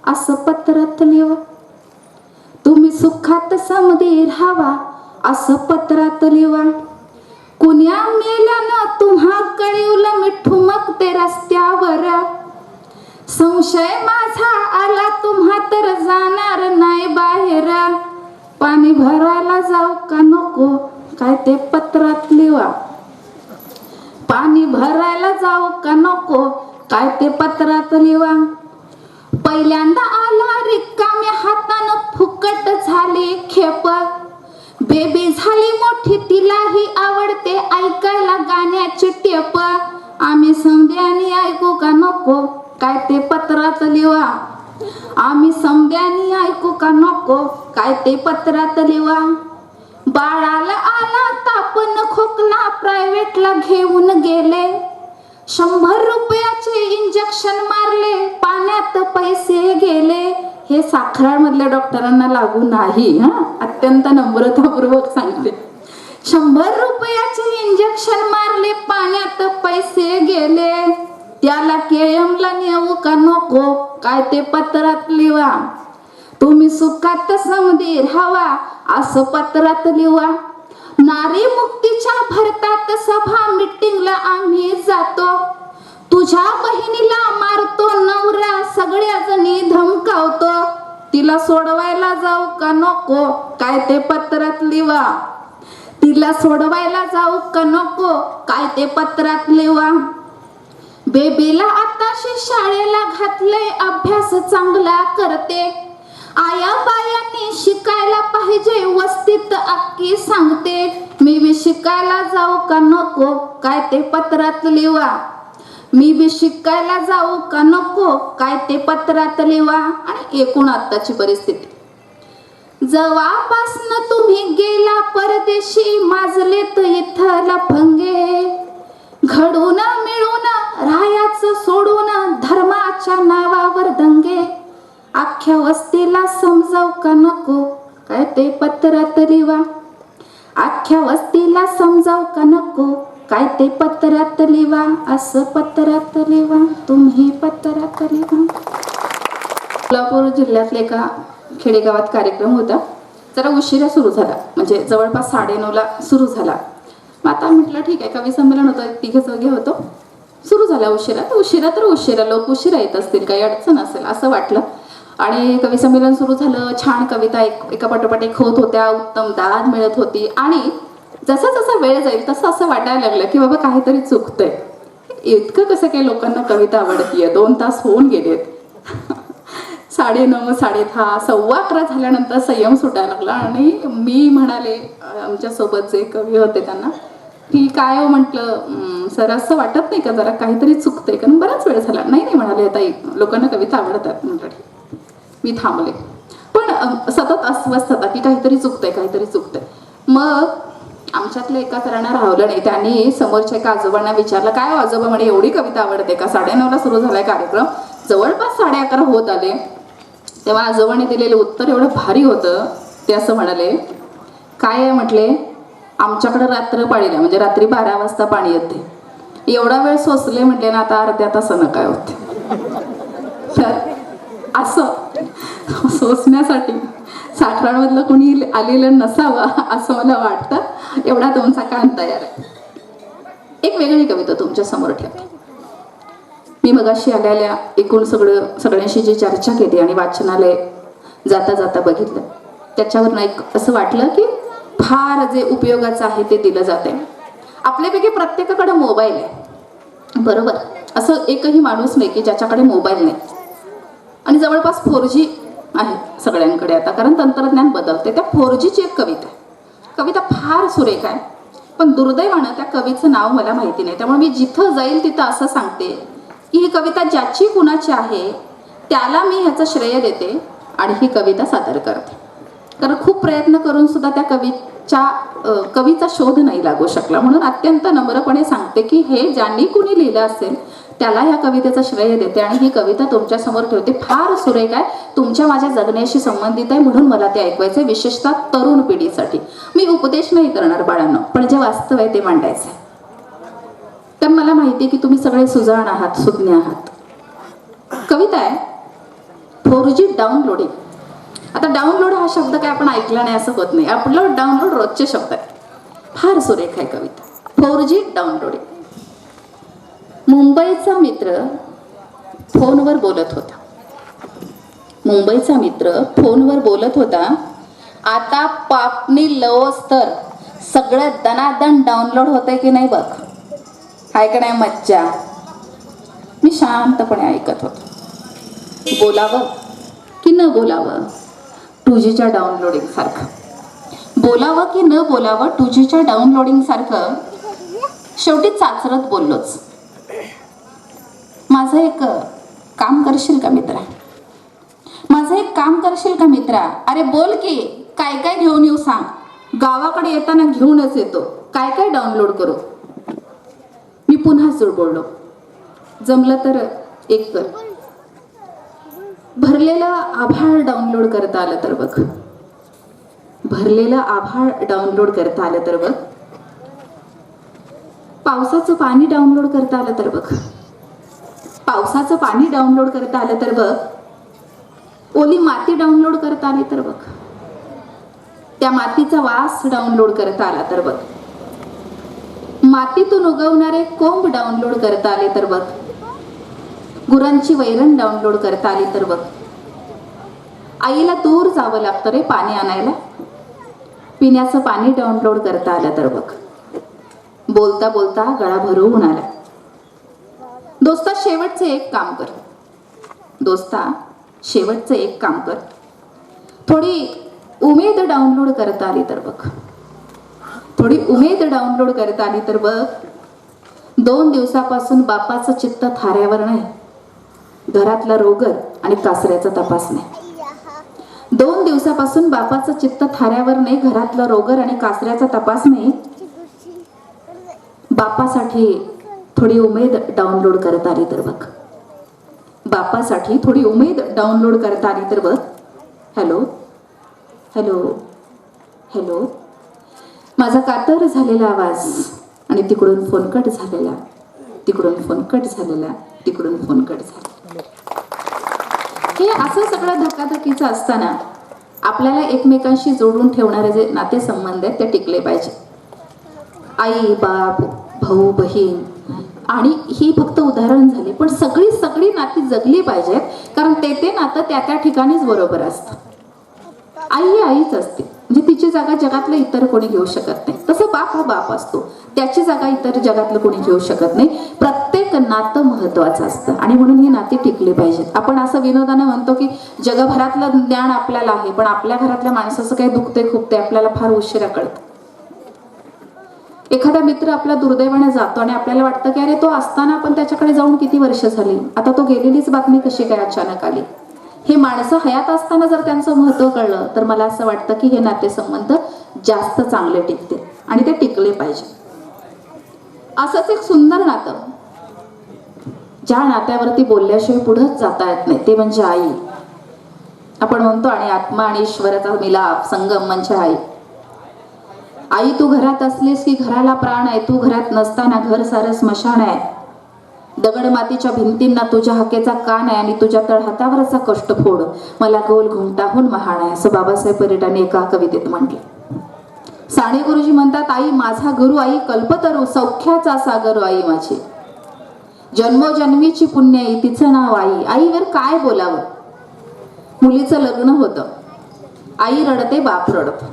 असं पत्रात लिहा, तुम्ही सुखात समधी राहावा असं पत्रात लिहा. कुण्या मेल्यानं तुम्हा कळवलं मी ठुमकते रस्त्यावर, संशय माझा आला तुम्हा तर जाणार नाही बाहेर. पाणी भरायला जाऊ का नको, काय ते पत्रात लिहा. पाणी भरायला जाऊ का नको, काय ते पत्रात लिहा. पहिल्यांदा आला रिकाम्या हातानं फुकट झाली खेप, बेबी झाली मोठी तिलाही आवडते ऐकायला गाण्याची टेप. आम्ही समद्यानी ऐकू का नको, काय ते पत्रात लिहा. आम्ही समद्यानी ऐकू का नको, काय ते पत्रात लिहा. बाळाला आला तापन खोकला प्रायव्हेटला घेऊन गेले, 100 रुपयाचे इंजेक्शन मारले, पाण्यात पैसे गेले. हे साखरामधल्या डॉक्टरांना लागू नाही, अत्यंत नम्रतापूर्वक सांगते. 100 रुपयाचे इंजेक्शन मारले, पाण्यात पैसे गेले. त्याला केएमला नेऊ का नको, काय ते पत्रात लिहा. तुम्ही सुखात समधी राहावा असं पत्रात लिहा. नारी मुक्तीच्या भरतात सभा मीटिंगला आम्ही जातो, तुझ्या बहिणीला मारतो नवरा सगळ्या जणी धमकावतो. तिला सोडवायला जाऊ का नको, काय ते पत्रात लिहा. तिला सोडवायला जाऊ का नको, काय ते पत्रात लिहा. बेबीला आताशी शाळेला घातले, अभ्यास चांगला करते. आया बायांनी शिकायला पाहिजे, वस्तीत अक्की सांगते. मी बी शिकायला जाऊ का नको, काय ते पत्रात लिहा. मी बी शिकायला जाऊ का नको, काय ते पत्रात लिहा. आणि एकूण आत्ताची परिस्थिती, जवापासनं तुम्ही गेला परदेशी, माजलेत इथं लफंगे. घडून मिळून राहायचं सोडून, धर्माच्या नावावर दंगे. अख्ख्या वस्तीला समजाव का नको, काय ते पत्रात लिहा. अख्ख्या वस्तीला समजाव का नको, काय ते पत्रात लिहा. असं पत्रात लिहा, तुम्ही पत्रात लिहा. सोलापूर जिल्ह्यातले एका खेडेगावात कार्यक्रम होता. जरा उशिरा सुरू झाला, म्हणजे जवळपास 9:30ला सुरू झाला. मग आता म्हटलं ठीक आहे, कवी संमेलन होतं, 3 जागे होतो. सुरू झाला उशिरा तर उशिरा लोक उशिरा येत असतील, काही अडचण असेल असं वाटलं. आणि कवी संमेलन सुरू झालं. छान कविता एका पाठोपाठ एक होत होत्या, उत्तम दाद मिळत होती. आणि जसा जसा वेळ जाईल तसं असं वाटायला लागलं की बाबा काहीतरी चुकतंय. इतकं कसं काही लोकांना कविता आवडतीये. 2 तास होऊन गेलेत. 9:30, 10:30, 11:15 झाल्यानंतर संयम सुटायला लागला. आणि मी म्हणाले आमच्यासोबत जे कवी होते त्यांना की काय हो, म्हटलं सर असं वाटत नाही का जरा काहीतरी चुकतंय, कारण बराच वेळ झाला. नाही म्हणाले, आता लोकांना कविता आवडतात. म्हटलं मी थांबले. पण सतत अस्वस्थता की काहीतरी चुकतंय. मग आमच्यातल्या एका सरांना राहवलं नाही. त्यांनी समोरच्या एका आजोबांना विचारलं, काय हो आजोबा, म्हणे एवढी कविता आवडते का? 9:30ला सुरू झालाय कार्यक्रम, जवळपास 11:30 होत आले. तेव्हा आजोबांनी दिलेलं उत्तर एवढं भारी होतं. ते असं म्हणाले, काय आहे म्हटले, आमच्याकडे रात्र पाळीला म्हणजे रात्री 12 वाजता पाणी येते. एवढा वेळ सोसले म्हटले ना, आता अर्ध्या तासानं काय होते. तर असं सोसण्यासाठी साठवणमधलं कोणी आलेलं नसावं असं मला वाटतं. एवढा तुमचा कान तयार आहे. एक वेगळी कविता तुमच्या समोर ठेवते. मी मगाशी आलेल्या एकूण सगळ्यांशी जी चर्चा केली आणि वाचनालय जाता जाता बघितलं, त्याच्यावर एक असं वाटलं की फार जे उपयोगाचं आहे ते दिलं जाते. आपल्यापैकी प्रत्येकाकडे मोबाईल आहे, बरोबर? असं एकही माणूस नाही की ज्याच्याकडे मोबाईल नाही. आणि जवळपास 4G आहे सगळ्यांकडे आता, कारण तंत्रज्ञान बदलते. त्या 4Gची एक कविता फार सुरेख आहे. पण दुर्दैवानं त्या कवीचं नाव मला माहिती नाही. त्यामुळे मी जिथं जाईल तिथं असं सांगते की ही कविता ज्याची कुणाची आहे त्याला मी ह्याचं श्रेय देते आणि ही कविता सादर करते. कारण खूप प्रयत्न करून सुद्धा त्या कवीचा शोध नाही लागू शकला. म्हणून अत्यंत नम्रपणे सांगते की हे ज्यांनी कुणी लिहिलं असेल त्याला ह्या कवितेचं श्रेय देते आणि ही कविता तुमच्या समोर ठेवते. फार सुरेख आहे, तुमच्या माझ्या जगण्याशी संबंधित आहे, म्हणून मला ते ऐकवायचं, विशेषतः तरुण पिढीसाठी. मी उपदेश नाही करणार बाळांनो, पण जे वास्तव आहे ते मांडायचं. तर मला माहिती आहे की तुम्ही सगळे सुजाण आहात, सुज्ञ आहात. कविता आहे 4G डाउनलोडिंग. आता डाउनलोड हा शब्द काय आपण ऐकला नाही असं होत नाही. अपलोड डाउनलोड रोजचे शब्द आहे. फार सुरेख आहे कविता. 4G downloading. मुंबईचा मित्र फोनवर बोलत होता. आता पापणी लवस तर सगळं दनादन डाउनलोड होतंय की नाही बघ. हाय का नाही मज्जा. मी शांतपणे ऐकत होतो. बोलावं की न बोलावं 2Gच्या डाउनलोडिंग सारखं. बोलावं की न बोलावं 2Gच्या डाउनलोडिंग सारखं. शेवटी चाचरत बोललोच. माझं एक काम करशील का मित्रा? अरे बोल की, काय काय घेऊन येऊ सांग. गावाकडे येताना घेऊनच येतो. काय काय डाउनलोड करू? मी पुन्हा जोड बोललो. जमलं तर एक कर. भरलेलं आभाळ डाउनलोड करता आलं तर बघ. पावसाचं पाणी डाउनलोड करता आलं तर बघ. ओली माती डाउनलोड करता आली तर बघ. त्या मातीचा वास डाउनलोड करता आला तर बघ. मातीतून उगवणारे कोंब डाउनलोड करता आले तर बघ. गुरांची वैरण डाउनलोड करता आली तर बघ. आईला दूर जावं लागतं रे पाणी आणायला. पिण्याचं पाणी डाउनलोड करता आलं तर बघ. बोलता बोलता गळा भरवून आला. दोस्ता शेवटचं एक काम कर. थोडी उमेद डाउनलोड करता आली तर बघ. 2 दिवसापासून बापाचं चित्त थाऱ्यावर नाही, घरातला रोगर आणि कासऱ्याचा तपास नाही. 2 दिवसापासून बापाचं चित्त थाऱ्यावर नाही, घरातला रोगर आणि कासऱ्याचा तपास नाही. बापासाठी थोडी उमेद डाउनलोड करता आली तर बघ. हॅलो. माझा कातर झालेला आवाज आणि तिकडून फोन कट झालेला. हे असं सगळं धकाधकीचं असताना आपल्याला एकमेकांशी जोडून ठेवणारे जे नातेसंबंध आहेत ते टिकले पाहिजे. आई बाप भाऊ बहीण आणि ही फक्त उदाहरण झाली, पण सगळी सगळी नाती जगली पाहिजेत, कारण ते नातं त्या त्या ठिकाणीच बरोबर असतं. आई ही आईच असते, म्हणजे तिची जागा जगातलं इतर कोणी घेऊ शकत नाही. तसं बाप हा बाप असतो, त्याची जागा इतर जगातलं कोणी घेऊ शकत नाही. प्रत्येक नातं महत्वाचं असतं आणि म्हणून ही नाती टिकली पाहिजेत. आपण असं विनोदानं म्हणतो की जगभरातलं ज्ञान आपल्याला आहे, पण आपल्या घरातल्या माणसाचं काही दुखते खूपते आपल्याला फार उशिरा कळतं. एखादा मित्र आपला दुर्दैवाने जातो आणि आपल्याला वाटतं की अरे तो असताना आपण त्याच्याकडे जाऊन किती वर्ष झाली, आता तो गेलेलीच बातमी कशी काय अचानक आली. हे माणसं हयात असताना जर त्यांचं महत्व कळलं तर मला असं वाटतं की हे नातेसंबंध जास्त चांगले टिकतील आणि ते टिकले पाहिजे. असंच एक सुंदर नातं, ज्या नात्यावरती बोलल्याशिवाय पुढेच जाता येत नाही, ते म्हणजे आई. आपण म्हणतो आणि आत्मा आणि ईश्वराचा मिलाप संगम म्हणजे आई. आई तू घरात असलीस की घराला प्राण आहे, तू घरात नसताना घर सारं स्मशान आहे. दगड मातीच्या भिंतींना तुझ्या हाकेचा कान आहे आणि तुझ्या तळहातावरचा कष्ट फोड मला गोल घुमटाहून महान आहे, असं बाबासाहेब परिटाने एका कवितेत म्हटले. साने गुरुजी म्हणतात, आई माझा गुरु, आई कल्पतरू, सौख्याचा सागर आई माझी, जन्मोजन्मीची पुण्याई, तिचं नाव आई. आईवर काय बोलावं. मुलीचं लग्न होतं, आई रडते, बाप रडतो,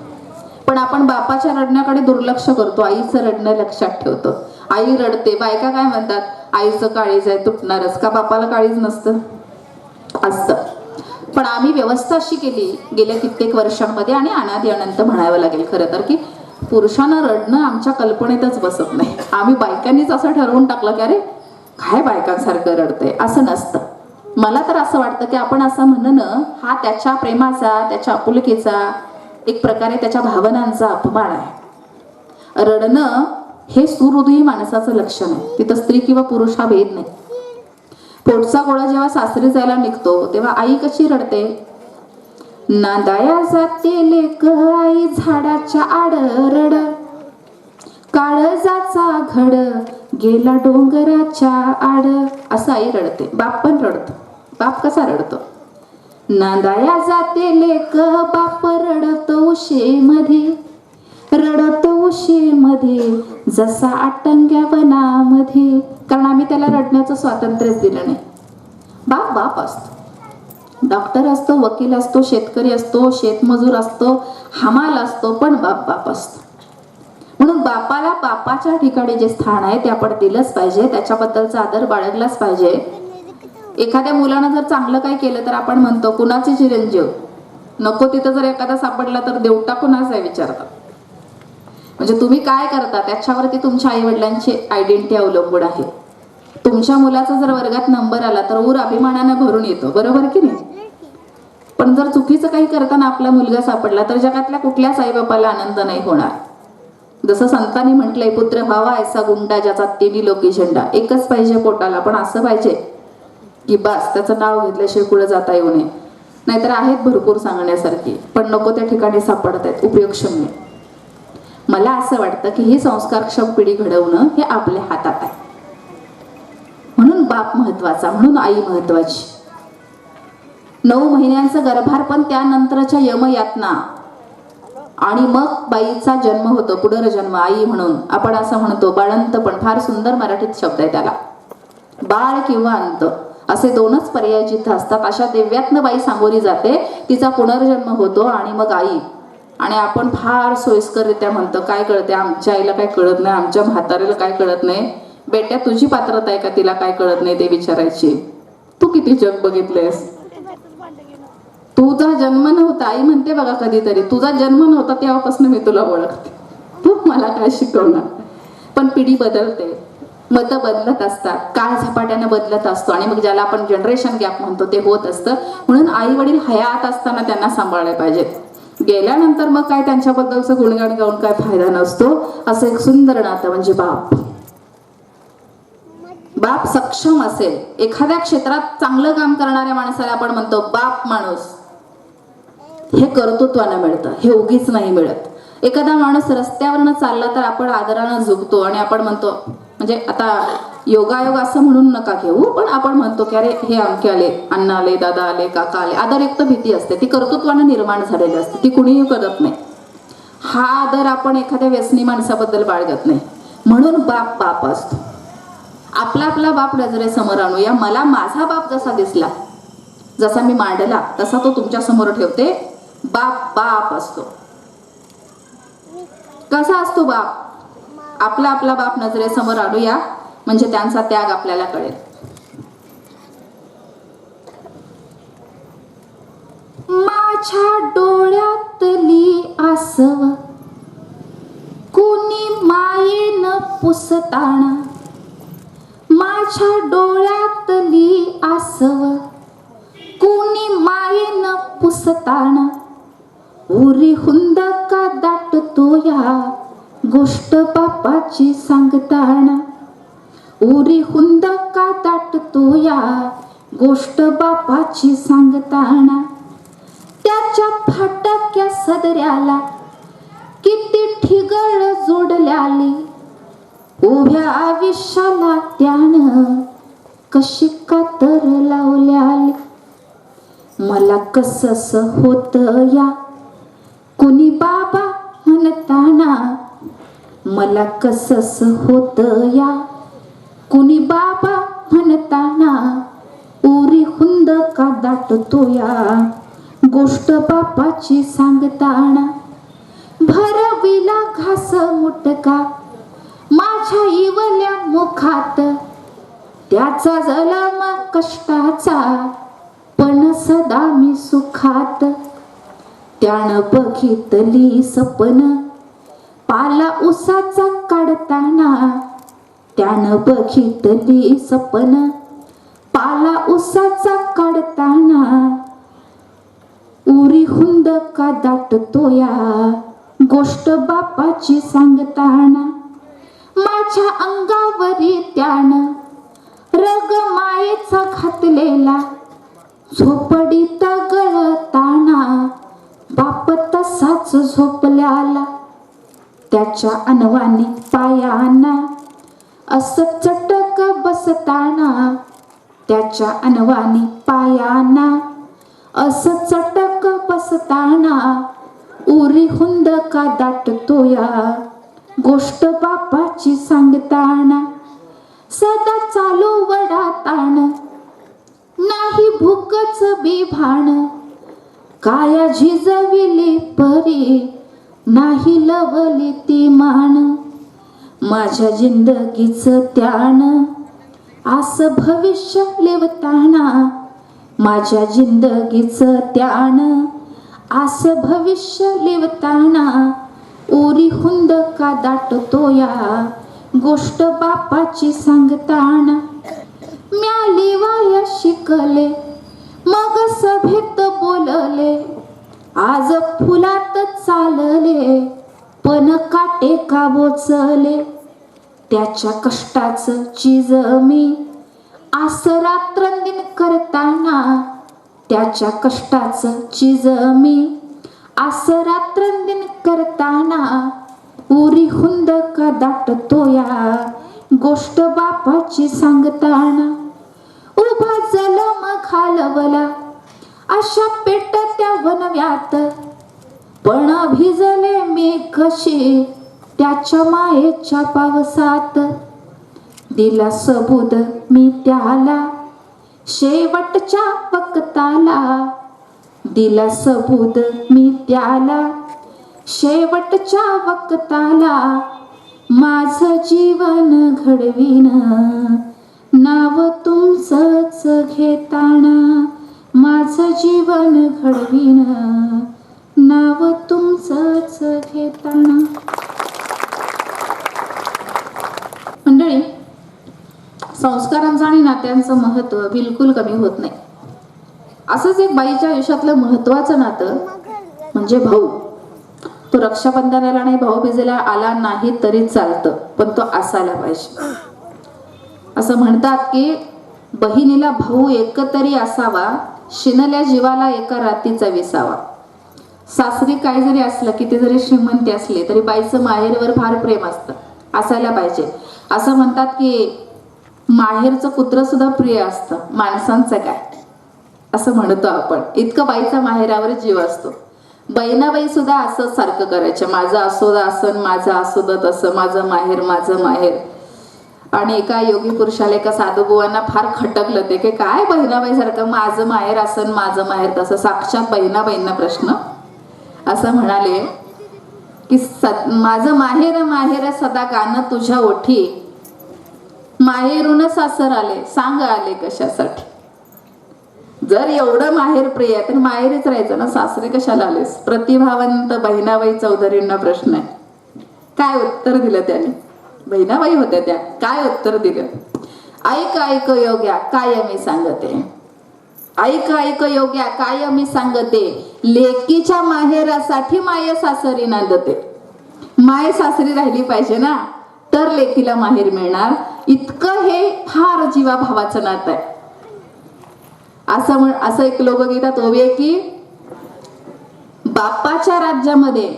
पण आपण बापाच्या रडण्याकडे दुर्लक्ष करतो, आईचं रडणं लक्षात ठेवतो. आई रडते, बायका काय म्हणतात, आईचं काळीज आहे तुटणारच. का बापाला काळीज नसतं? असतं. पण आम्ही व्यवस्था अशी केली गेल्या कित्येक वर्षांमध्ये आणि अनादी अनंत म्हणावं लागेल खरं तर, की पुरुषांना रडणं आमच्या कल्पनेतच बसत नाही. आम्ही बायकांनीच असं ठरवून टाकलं की अरे काय बायकांसारखं रडतंय, असं नसतं. मला तर असं वाटतं की आपण असं म्हणणं हा त्याच्या प्रेमाचा, त्याच्या आपुलकीचा, एक प्रकारे त्याच्या भावनांचा अपमान आहे. रडणं हे सुहृदयी माणसाचं लक्षण आहे. तिथं स्त्री किंवा पुरुष हा भेद नाही. पोटचा गोळा जेव्हा सासरी जायला निघतो तेव्हा आई कशी रडते, नांदाया जाते लेक आई झाडाच्या आड रड, काळजाचा घड गेला डोंगराच्या आड, असं आई रडते. बाप पण रडतो. बाप कसा रडतो, नांदाया जाते लेक बाप रडत उशेमध्ये, रडत उशेमध्ये जसा आटंग्या वनामध्ये, कारण आम्ही त्याला रडण्याचं स्वातंत्र्यच दिलं नाही. बाप बाप असतो, डॉक्टर असतो, वकील असतो, शेतकरी असतो, शेतमजूर असतो, हमाल असतो, पण बाप बाप असतो. म्हणून बापाला बापाच्या ठिकाणी जे स्थान आहे ते आपण दिलंच पाहिजे, त्याच्याबद्दलचा आदर बाळगलाच पाहिजे. एखाद्या मुलानं जर चांगलं काही केलं तर आपण म्हणतो कुणाचे चिरंजीव, नको तिथं जर एखादा सापडला तर देवटा कुणाचा आहे विचारतात. म्हणजे तुम्ही काय करता त्याच्यावरती तुमच्या आई वडिलांची आयडेंटिटी अवलंबून आहे. तुमच्या मुलाचा जर वर्गात नंबर आला तर ऊर अभिमानानं भरून येतो, बरोबर की नाही. पण जर चुकीचं काही करताना आपला मुलगा सापडला तर जगातल्या कुठल्याच आईबापाला आनंद नाही होणार. जसं संतांनी म्हटलंय, पुत्र व्हावा ऐसा गुंडा ज्याचा तिन्ही लोकी झेंडा. एकच पाहिजे पोटाला, पण असं पाहिजे की बस त्याचं नाव घेतल्याशिवाय पुढे जाता येऊ नये. नाहीतर आहेत भरपूर सांगण्यासारखी, पण नको त्या ठिकाणी सापडत आहेत, उपयोगक्षम. मला असं वाटतं की ही संस्कारक्षम पिढी घडवणं हे आपल्या हातात आहे. म्हणून बाप महत्वाचा, म्हणून आई महत्वाची. 9 महिन्यांचं गर्भारपण, त्यानंतरच्या यमयातना आणि मग बाईचा जन्म होतो, पुनर्जन्म आई म्हणून आपण असं म्हणतो. बाळंतपण फार सुंदर मराठीत शब्द आहे त्याला. बाळ किंवा अंत असे दोनच पर्याय जिथं असतात अशा दिव्यातनं बाई सांगोली जाते, तिचा पुनर्जन्म होतो आणि मग आई. आणि आपण फार सोयीस्कररित्या म्हणतो काय कळते, आमच्या आईला काय कळत नाही, आमच्या म्हाताऱ्याला काय कळत नाही. बेट्या तुझी पात्रता आहे का तिला काय कळत नाही ते विचारायची. तू किती जग बघितलेस, तुझा जन्म नव्हता. आई म्हणते बघा कधीतरी, तुझा जन्म नव्हता तेव्हापासून मी तुला ओळखते, तू मला काय शिकवणार. पण पिढी बदलते, मतं बदलत असतात, काळ झपाट्याने बदलत असतो आणि मग ज्याला आपण जनरेशन गॅप म्हणतो ते होत असतं. म्हणून आई वडील हयात असताना त्यांना सांभाळले पाहिजेत. गेल्यानंतर मग काय त्यांच्याबद्दलचं गुणगान गाऊन काय फायदा नसतो. असं एक सुंदर नातं म्हणजे बाप. बाप सक्षम असेल, एखाद्या क्षेत्रात चांगलं काम करणाऱ्या माणसाला आपण म्हणतो बाप माणूस. हे कर्तृत्वानं मिळतं, हे उगीच नाही मिळत. एखादा माणूस रस्त्यावरनं चालला तर आपण आदरानं झुकतो आणि आपण म्हणतो, म्हणजे आता योगायोग असं म्हणून नका घेऊ, पण आपण म्हणतो की अरे हे अमके आले, अण्णा आले, दादा आले, काका आले. आदरयुक्त भीती असते, ती कर्तृत्वानं निर्माण झालेली असते, ती कुणीही करत नाही. हा आदर आपण एखाद्या व्यसनी माणसाबद्दल बाळगत नाही. म्हणून बाप बाप असतो. आपला आपला बाप नजरेसमोर आणूया. मला माझा बाप जसा दिसला, जसा मी मांडला, तसा तो तुमच्या समोर ठेवते. बाप बाप असतो. कसा असतो बाप? आपला आपला बाप नजरेसमोर आणूया, म्हणजे त्यांचा त्याग आपल्याला कळेल. माझ्या डोळ्यातली आसव कुणी मायेन पुसताना, माझ्या डोळ्यातली आसव कुणी मायेन पुसताना, उरी हुंद का दाटतो या गोष्ट बापाची सांगताना, उरी हुंद का दाटतो या गोष्ट बापाची सांगताना. त्याच्या फाटक्या सदऱ्याला किती ठिगळ जोडल्याली, उभ्या आयुष्याला त्यानं कशी कातर लावल्याली. मला कसस होत या कुणी बाबा म्हणताना, मला कसस होत या कुणी बाबा म्हणताना, उरी हुंद का दाटतो या गोष्ट बापाची सांगताना. भरविला घास मुटका माझ्या इवल्या मुखात, त्याचा जलम कष्टाचा पण सदा मी सुखात. त्यानं बघितली सपन पाला उसाचा काढताना, त्यानं बघितली सपन पाला उसाचा काढताना, उरी हुंद का दाटतो या गोष्ट बापाची सांगताना. माझ्या अंगावरी त्यानं रग मायेचा घातलेला, झोपडीत गळताना बाप तसाच झोपल्याला. त्याच्या अनवानी पायाना असं चटक बसताना, त्याच्या अनवानी पायाना असं चटक बसताना, उरी हुंद का दाटतो या गोष्ट बापाची सांगताना. सदा चालू वडाताण नाही भूकच बिभाण, काया झिजविली परी नाही लवली ती मान. माझ्या जिंदगीच त्यान आस भविष्य लेवताना, माझ्या जिंदगीच त्यान आस भविष्य लेवताना, उरी हुंद का दाटतो या गोष्ट बापाची सांगताना. म्याली वाया शिकले मग सभेत बोलले, आज फुलात चालले पण काटे का बोचले. त्याच्या कष्टाचं चीज मी आस रात्रंदिन करताना, त्याच्या कष्टाचं चीज मी आस रात्रंदिन करताना, उरी हुंद का दाटतो या गोष्ट बापाची सांगताना. उभा जलम घालवला अशा पेटत्या वनव्यात, पण भिजले मी कशी त्याच्या मायेच्या पावसात. दिला सबूत मी त्याला शेवटच्या वक्ताला, दिला सबूत मी त्याला शेवटच्या वक्ताला. माझं जीवन घडवीन नाव तुमचंच घेताना, माझं जीवन घडवीन नाव तुमचंच घेताना. मंडळी, संस्कारांचं आणि नात्यांचं महत्त्व बिलकुल कमी होत नाही. असंच एक बाईच्या आयुष्यातलं महत्त्वाचं नातं म्हणजे भाऊ. तो रक्षाबंधनाला आणि भाऊबीजेला आला नाही तरी चालतं, पण तो असायला पाहिजे. असं म्हणतात की बहिणीला भाऊ एकतरी असावा, शिनल्या जीवाला एका रातीचा विसावा. सासरी काय जरी असलं, किती जरी श्रीमंती असली तरी बाईचं माहेरवर फार प्रेम असतं, असायला पाहिजे. असं म्हणतात की माहेरचं कुत्र सुद्धा प्रिय असतं, माणसांचं काय असं म्हणतो आपण. इतकं बाईचा माहेरावर जीव असतो. बहिणाबाई सुद्धा असं सारखं करायचं, माझं असोदा असं, माझं असोदा तसं, माझं माहेर. आणि एका योगी पुरुषाला, एका साधूबुवांना फार खटकलं ते, की काय बहिणाबाई सारखं माझं माहेर असं, माझं माहेर तसं. साक्षात बहिणाबाईंना प्रश्न असं म्हणाले की माझं माहेर सदा गाणं तुझ्या ओठी, माहेरून सासर आले, सांग आले कशासाठी. जर एवढं माहेर प्रिय आहे तर माहेरीच राहायचं ना, सासरे कशाला आलेस. प्रतिभावंत बहिणाबाई चौधरींना प्रश्न आहे. काय उत्तर दिलं त्याने? बहिणाबाई होत्या त्या, काय उत्तर दिलं? ऐक योग्या काय मी सांगते, ऐक योग्या काय मी सांगते, लेकीच्या माहेरासाठी माय सासरी नांदते. माय सासरी राहिली पाहिजे ना, तर लेकीला माहेर मिळणार. इतकं हे फार जीवाभावाचं नातं आहे. असं एक लोकगीतात ओवी आहे की बापाच्या राज्यामध्ये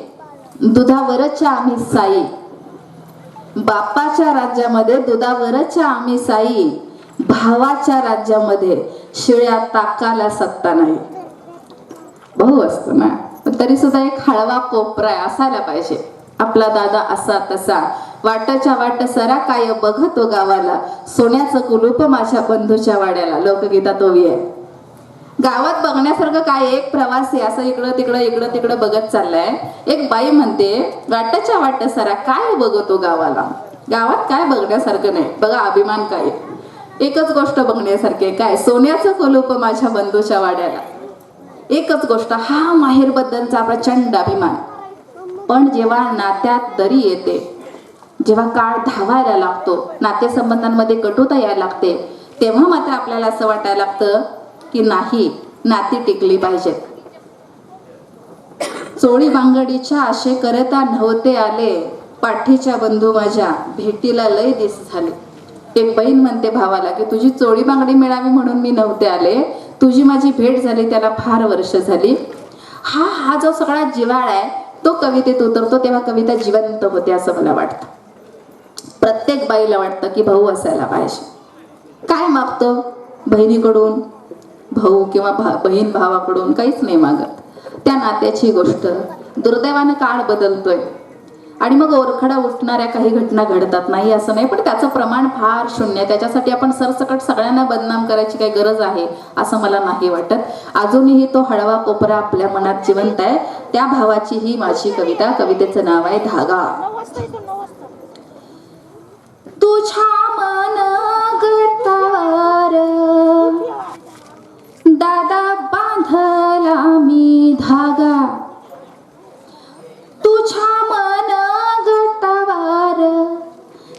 दुधावरच्या आम्ही साई, बापाच्या राज्यामध्ये दुधावरच्या आम्ही साई, भावाच्या राज्यामध्ये शिळ्या ताकाला सत्ता नाही. भाऊ असतो ना, पण तरी सुद्धा एक हळवा कोपरा असायला पाहिजे. आपला दादा असा तसा, वाटाच्या वाट सरा काय बघतो गावाला, सोन्याचं कुलूप माझ्या बंधूच्या वाड्याला. लोकगीतात ओवी आहे. गावात बघण्यासारखं काय, एक प्रवासी असं इकडं तिकडं बघत चाललाय. एक बाई म्हणते, वाटाच्या वाट सरा काय बघतो गावाला. गावात काय बघण्यासारखं नाही बघा, अभिमान काय. एकच गोष्ट बघण्यासारखी काय, सोन्याचं कुलूप माझ्या बंधूच्या वाड्याला. एकच गोष्ट, हा माहेर बद्दलचा प्रचंड अभिमान. पण जेव्हा नात्यात दरी येते, जेव्हा काळ धावायला लागतो, नातेसंबंधांमध्ये कटुता यायला लागते, तेव्हा मात्र आपल्याला असं वाटायला लागतं की नाही, नाती टिकली पाहिजेत. चोळी बांगडीच्या आशे करता नव्हते आले, पाठीच्या बंधू माझ्या भेटीला लय दिस झाले. एक बहीण म्हणते भावाला की तुझी चोळी बांगडी मिळावी म्हणून मी नव्हते आले, तुझी माझी भेट झाली त्याला फार वर्ष झाली. हा जो सगळा जिव्हाळा आहे तो कवितेत उतरतो, तेव्हा कविता जिवंत होते असं मला वाटतं. प्रत्येक बाईला वाटतं की भाऊ असायला पाहिजे. काय मागतो बहिणीकडून भाऊ किंवा बहीण भावाकडून? काहीच नाही मागत. त्या नात्याची गोष्ट. दुर्दैवानं काळ बदलतोय आणि मग ओरखडा उठणाऱ्या काही घटना घडतात. नाही असं नाही, पण त्याचं प्रमाण फार शून्य. त्याच्यासाठी आपण सरसकट सगळ्यांना बदनाम करायची काही गरज आहे असं मला नाही वाटत. अजूनही तो हळवा कोपरा आपल्या मनात जिवंत आहे. त्या भावाची ही माझी कविता. कवितेचं नाव आहे धागा. तुझ्या मनगटावर दादा बांधला मी धागा, तुझ्या मनगटावर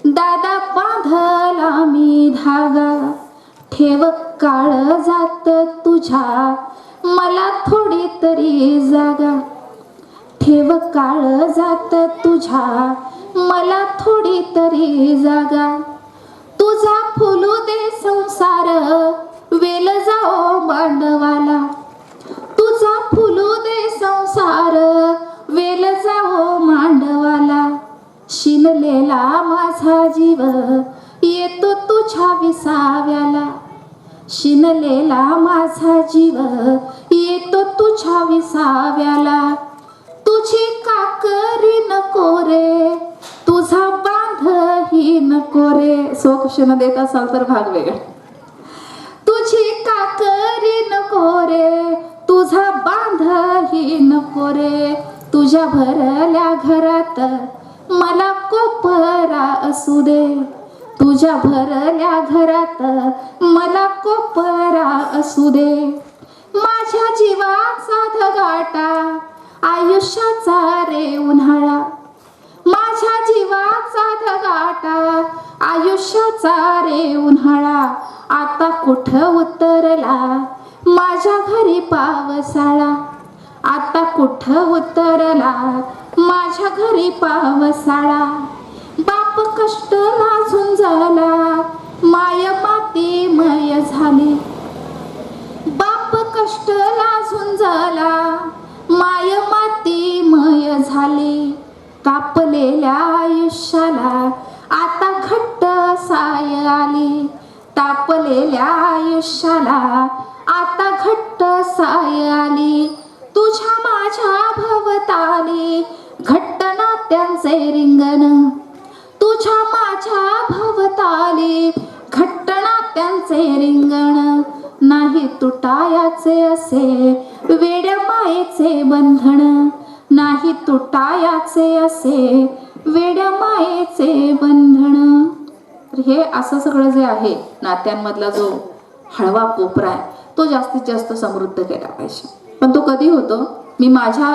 दादा बांधला मी धागा. ठेव काळजात तुझ्या मला थोडी तरी जागा, ठेव काळजात तुझ्या मला थोडी तरी जागा. तुझा फुलू दे संसार वेल जाओ मांडवाला, तुझा फुलू दे संसार वेल जाओ मांडवाला. शिनलेला माझा जीव येतो तुझ्या विसाव्याला, शिनलेला माझा जीव येतो तुझ्या विसाव्याला. तुझी काकरी नको रे, तुझा बांधही नको रे. स्वखुशीनं देत असाल तर भाग वेगळा. तुझी काकरी नको रे, तुझा बांधही नको रे. तुझ्या भरल्या घरात मला कोपरा असू दे, तुझ्या भरल्या घरात मला कोपरा असू दे. माझ्या जीवाचा धगाटा आयुष्याचा रे उन्हाळा, माझ्या जीवाचा धगाटा आयुष्याचा रे उन्हाळा. आता कुठं उतरला माझ्या घरी पावसाळा, आता कुठं उतरला माझ्या घरी पावसाळा. बाप कष्ट लाजून झाला माय मातीमय झाली, बाप कष्ट लाजून झाला माय मातीमय झाली. कापलेल्या आयुष्याला आता घट्ट साय आली, दुखावलेल्या आयुष्याला आता घट्ट साय आली, तुझ्या माझ्या भवताली घट्ट नात्यांचे रिंगण, तुझ्या माझ्या भवताली घट्ट नात्यांचे रिंगण, नाही तुटायाचे असे वेड्या मायेचे बंधन, नाही तुटायाचे असे वेड्या मायेचे बंधन. तर हे असं सगळं जे आहे नात्यांमधला जो हळवा कोपरा आहे तो जास्तीत जास्त समृद्ध केला पाहिजे. पण तो कधी होतो? मी माझ्या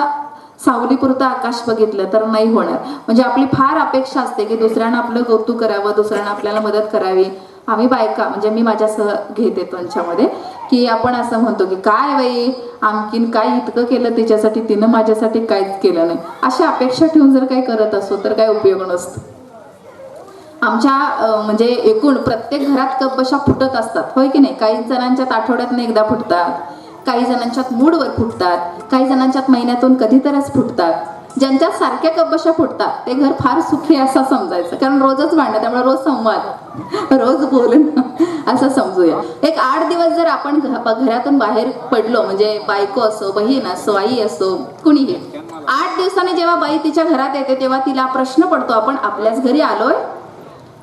सावलीपुरतं आकाश बघितलं तर नाही होणार. म्हणजे आपली फार अपेक्षा असते की दुसऱ्यांना आपलं कौतुक करावं, दुसऱ्यांना आपल्याला मदत करावी. आम्ही बायका, म्हणजे मी माझ्यासह घेते त्यांच्यामध्ये, की आपण असं म्हणतो की काय बाई आणखीन काय इतकं केलं तिच्यासाठी, तिनं माझ्यासाठी काहीच केलं नाही, अशा अपेक्षा ठेवून जर काही करत असतो तर काय उपयोग नसतो. आमच्या म्हणजे एकूण प्रत्येक घरात कप बशा फुटत असतात, होय की नाही? काही जणांच्यात आठवड्यातनं एकदा फुटतात, काही जणांच्यात मूडवर फुटतात, काही जणांच्यात महिन्यातून कधीतरच फुटतात. ज्यांच्यात सारख्या कपबशा फुटतात ते घर फार सुखी असं समजायचं, कारण रोजच भांडणं, त्यामुळे रोज संवाद, रोज बोलणं असं समजूया. एक 8 दिवस जर आपण घरातून बाहेर पडलो, म्हणजे बायको असो, बहीण असो, आई असो, कुणीही, 8 दिवसांनी जेव्हा बाई तिच्या घरात येते तेव्हा तिला प्रश्न पडतो, आपण आपल्याच घरी आलोय?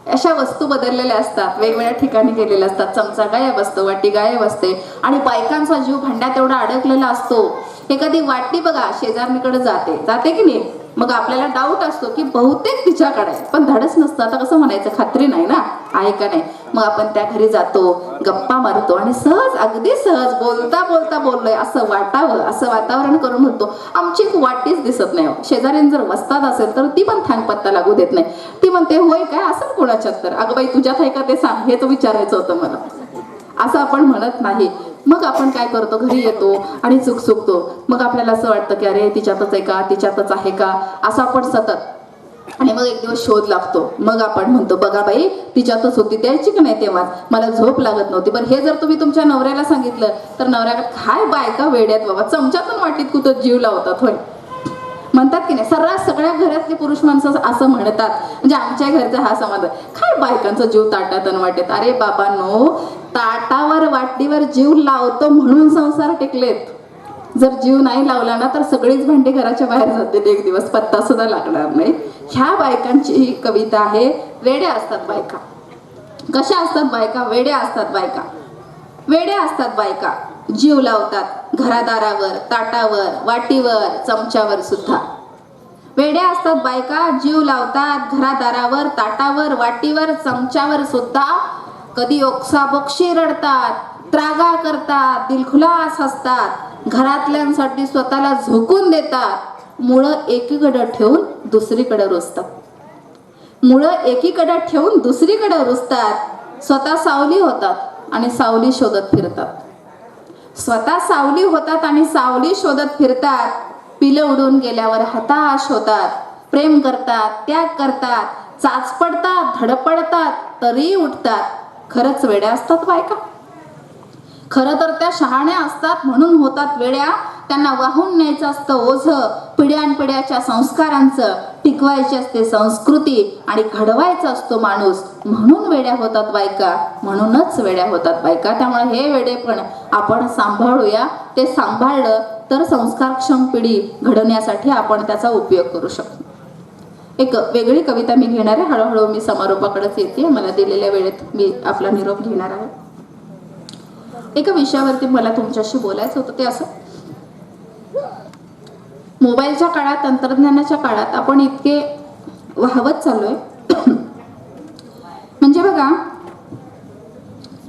अशा वस्तू बदललेल्या असतात, वेगवेगळ्या ठिकाणी गेलेल्या असतात, चमचा गायब असतो, वाटी गायब असते, आणि बायकांचा जीव भांड्यात एवढा अडकलेला असतो. एखादी वाटी बघा शेजारणीकडे जाते की नाही, मग आपल्याला डाऊट असतो की बहुतेक तिच्याकडे आहे, पण धाडस नसतं. आता कसं म्हणायचं, खात्री नाही ना आहे का नाही. मग आपण त्या घरी जातो, गप्पा मारतो, आणि सहज, अगदी सहज बोलता बोलता बोललोय असं वाटावं, असं वातावरण करून म्हणतो आमची एक वाटीच दिसत नाही. शेजारीन जर वस्ताद असेल तर ती पण थांग पत्ता लागू देत नाही. ती म्हणते होय काय असं कोणाच्यात, तर अगं बाई तुझ्यात आहे का ते सांग, हे तो विचारायचं होतं मला. असं आपण म्हणत नाही. मग आपण काय करतो, घरी येतो आणि चूक चुकतो. मग आपल्याला असं वाटतं की अरे तिच्यातच आहे का, तिच्यातच आहे का, असं आपण सतत, आणि मग एक दिवस शोध लागतो. मग आपण म्हणतो बघा बाई तिच्यातच होती, द्यायची का नाही तेव्हा, मला झोप लागत नव्हती. बरं हे जर तुम्ही तुमच्या नवऱ्याला सांगितलं तर नवऱ्याला काय बायका वेड्यात बाबा, चमच्यातून वाटीत कुठं जीव लावतात, होय म्हणतात की नाही. सर्रास सगळ्या घरातले पुरुष माणसं असं म्हणतात, म्हणजे आमच्या घरचा हा समाज आहे, काय बायकांचा जीव ताटात आणि वाटेत. अरे बाबांनो, ताटावर वाटीवर जीव लावतो म्हणून संसार टिकलेत. जर जीव नाही लावला ना तर सगळीच भांडी घराच्या बाहेर जाते, एक दिवस पत्ता सुद्धा लागणार नाही. ह्या बायकांची ही कविता आहे. वेड्या असतात बायका. कशा असतात बायका? वेड्या असतात बायका. वेड्या असतात बायका, जीव लावतात घरादारावर, ताटावर, वाटीवर, चमच्यावर सुद्धा. वेड्या असतात बायका, जीव लावतात घरादारावर, ताटावर, वाटीवर, चमच्यावर सुद्धा. कधी ओक्साबोक्षी रडतात, त्रागा करतात, दिलखुलास हसतात, घरातल्यांसाठी स्वतःला झोकून देतात, मुळं एकीकडे ठेवून दुसरीकडे रुजतात. मुळं एकीकडे ठेवून दुसरीकडे रुजतात. स्वतः सावली होतात आणि सावली शोधत फिरतात. स्वतः सावली होतात आणि सावली शोधत फिरतात. पिलं उडून गेल्यावर हताश होतात. प्रेम करतात, त्याग करतात, चाचपडतात, धडपडतात, तरी उठतात. खरंच वेड्या असतात बायका. खरं तर त्या शहाण्या असतात म्हणून होतात वेड्या. त्यांना वाहून न्यायचं असतं ओझं पिढ्यानपिढ्याच्या संस्कारांचं, टिकवायची असते संस्कृती आणि घडवायचा असतो माणूस, म्हणून वेड्या होतात बायका. म्हणूनच वेड्या होतात बायका. त्यामुळे हे वेडेपण आपण सांभाळूया. ते सांभाळलं तर संस्कारक्षम पिढी घडवण्यासाठी आपण त्याचा उपयोग करू शकतो. एक वेगळी कविता मी घेणार आहे. हळूहळू मी समारोपाकडेच येते. मला दिलेल्या वेळेत मी आपला निरोप घेणार आहे. एका विषयावरती मला तुमच्याशी बोलायचं होतं. ते असं, मोबाईलच्या काळात, तंत्रज्ञानाच्या काळात आपण इतके वाहवत चाललोय. म्हणजे बघा,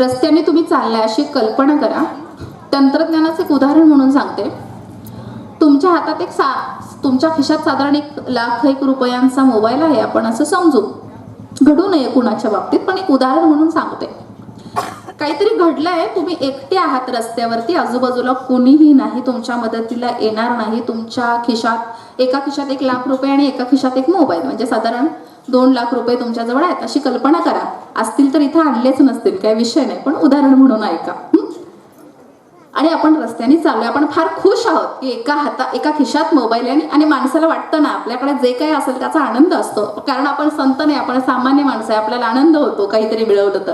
रस्त्याने तुम्ही चाललाय अशी कल्पना करा. तंत्रज्ञानाचं एक उदाहरण म्हणून सांगते. तुमच्या हातात तुमच्या खिशात साधारण 1,00,000 रुपयांचा मोबाईल आहे, आपण असं समजू. घडू नये कुणाच्या बाबतीत, पण एक उदाहरण म्हणून सांगते. काहीतरी घडलंय, तुम्ही एकटे आहात रस्त्यावरती, आजूबाजूला कोणीही नाही, तुमच्या मदतीला येणार नाही. तुमच्या खिशात, एका खिशात 1,00,000 रुपये आणि एका खिशात एक मोबाईल, म्हणजे साधारण 2,00,000 रुपये तुमच्याजवळ आहेत अशी कल्पना करा. असतील तर इथं आणलेच नसतील, काही विषय नाही, पण उदाहरण म्हणून ऐका. आणि आपण रस्त्याने चाललोय, आपण फार खुश आहोत की एका खिशात मोबाईल आहे. आणि माणसाला वाटतं ना, आपल्याकडे जे काही असेल त्याचा आनंद असतो, कारण आपण संत नाही, आपण सामान्य माणसं आहे, आपल्याला आनंद होतो काहीतरी मिळवलं तर.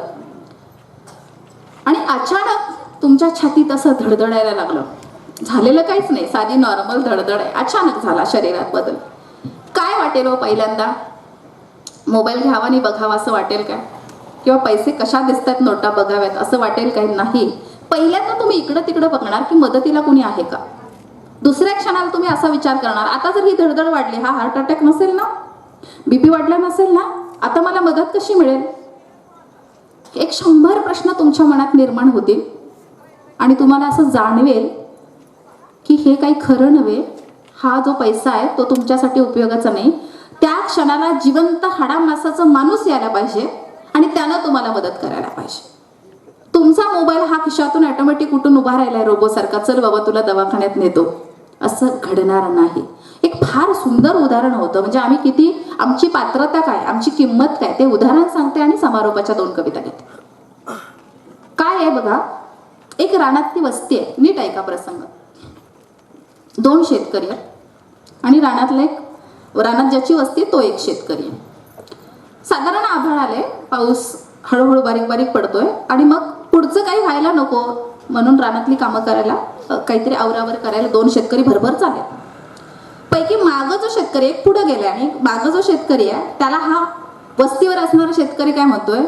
आणि अचानक तुमच्या छातीत असं धडधडायला लागलं. झालेलं काहीच नाही, साधी नॉर्मल धडधड आहे, अचानक झाला शरीरात बदल. काय वाटेल हो पहिल्यांदा? मोबाईल घ्यावा आणि बघावा असं वाटेल काय? किंवा पैसे कशा दिसतात नोटा बघाव्यात असं वाटेल काय? नाही. पहिल्यांदा तुम्ही इकडं तिकडं बघणार की मदतीला कोणी आहे का. दुसऱ्या क्षणाला तुम्ही असा विचार करणार, आता जर ही धडधड वाढली, हा हार्ट अटॅक नसेल ना, बीपी वाढला नसेल ना, आता मला मदत कशी मिळेल? एक 100 प्रश्न तुमच्या मनात निर्माण होतील आणि तुम्हाला असं जाणवेल की हे काही खरं नव्हे, हा जो पैसा आहे तो तुमच्यासाठी उपयोगाचा नाही. त्या क्षणाला जिवंत हाडामासाचा माणूस यायला पाहिजे आणि त्यानं तुम्हाला मदत करायला पाहिजे. तुमचा मोबाईल हा खिशातून ऑटोमॅटिक उठून उभा राहिलाय रोबोसारखा, चल बाबा तुला दवाखान्यात नेतो, असं घडणार नाही. एक फार सुंदर उदाहरण होतं, म्हणजे आम्ही किती, आमची पात्रता काय, आमची किंमत काय, ते उदाहरण सांगते आणि समारोपाच्या 2 कविता घेते. काय आहे बघा, एक रानातली वस्ती आहे, नीट ऐका प्रसंग. 2 शेतकरी आहेत आणि रानात ज्याची वस्ती तो एक शेतकरी आहे. साधारण आभाळ आले, पाऊस हळूहळू बारीक बारीक पडतोय आणि मग पुढचं काही व्हायला नको म्हणून रानातली कामं करायला, काहीतरी आवरावर करायला 2 शेतकरी भरभर चालले. पैकी मागं जो शेतकरी एक पुढे गेलाय आणि मागं जो शेतकरी आहे त्याला हा वस्तीवर असणारा शेतकरी काय म्हणतोय,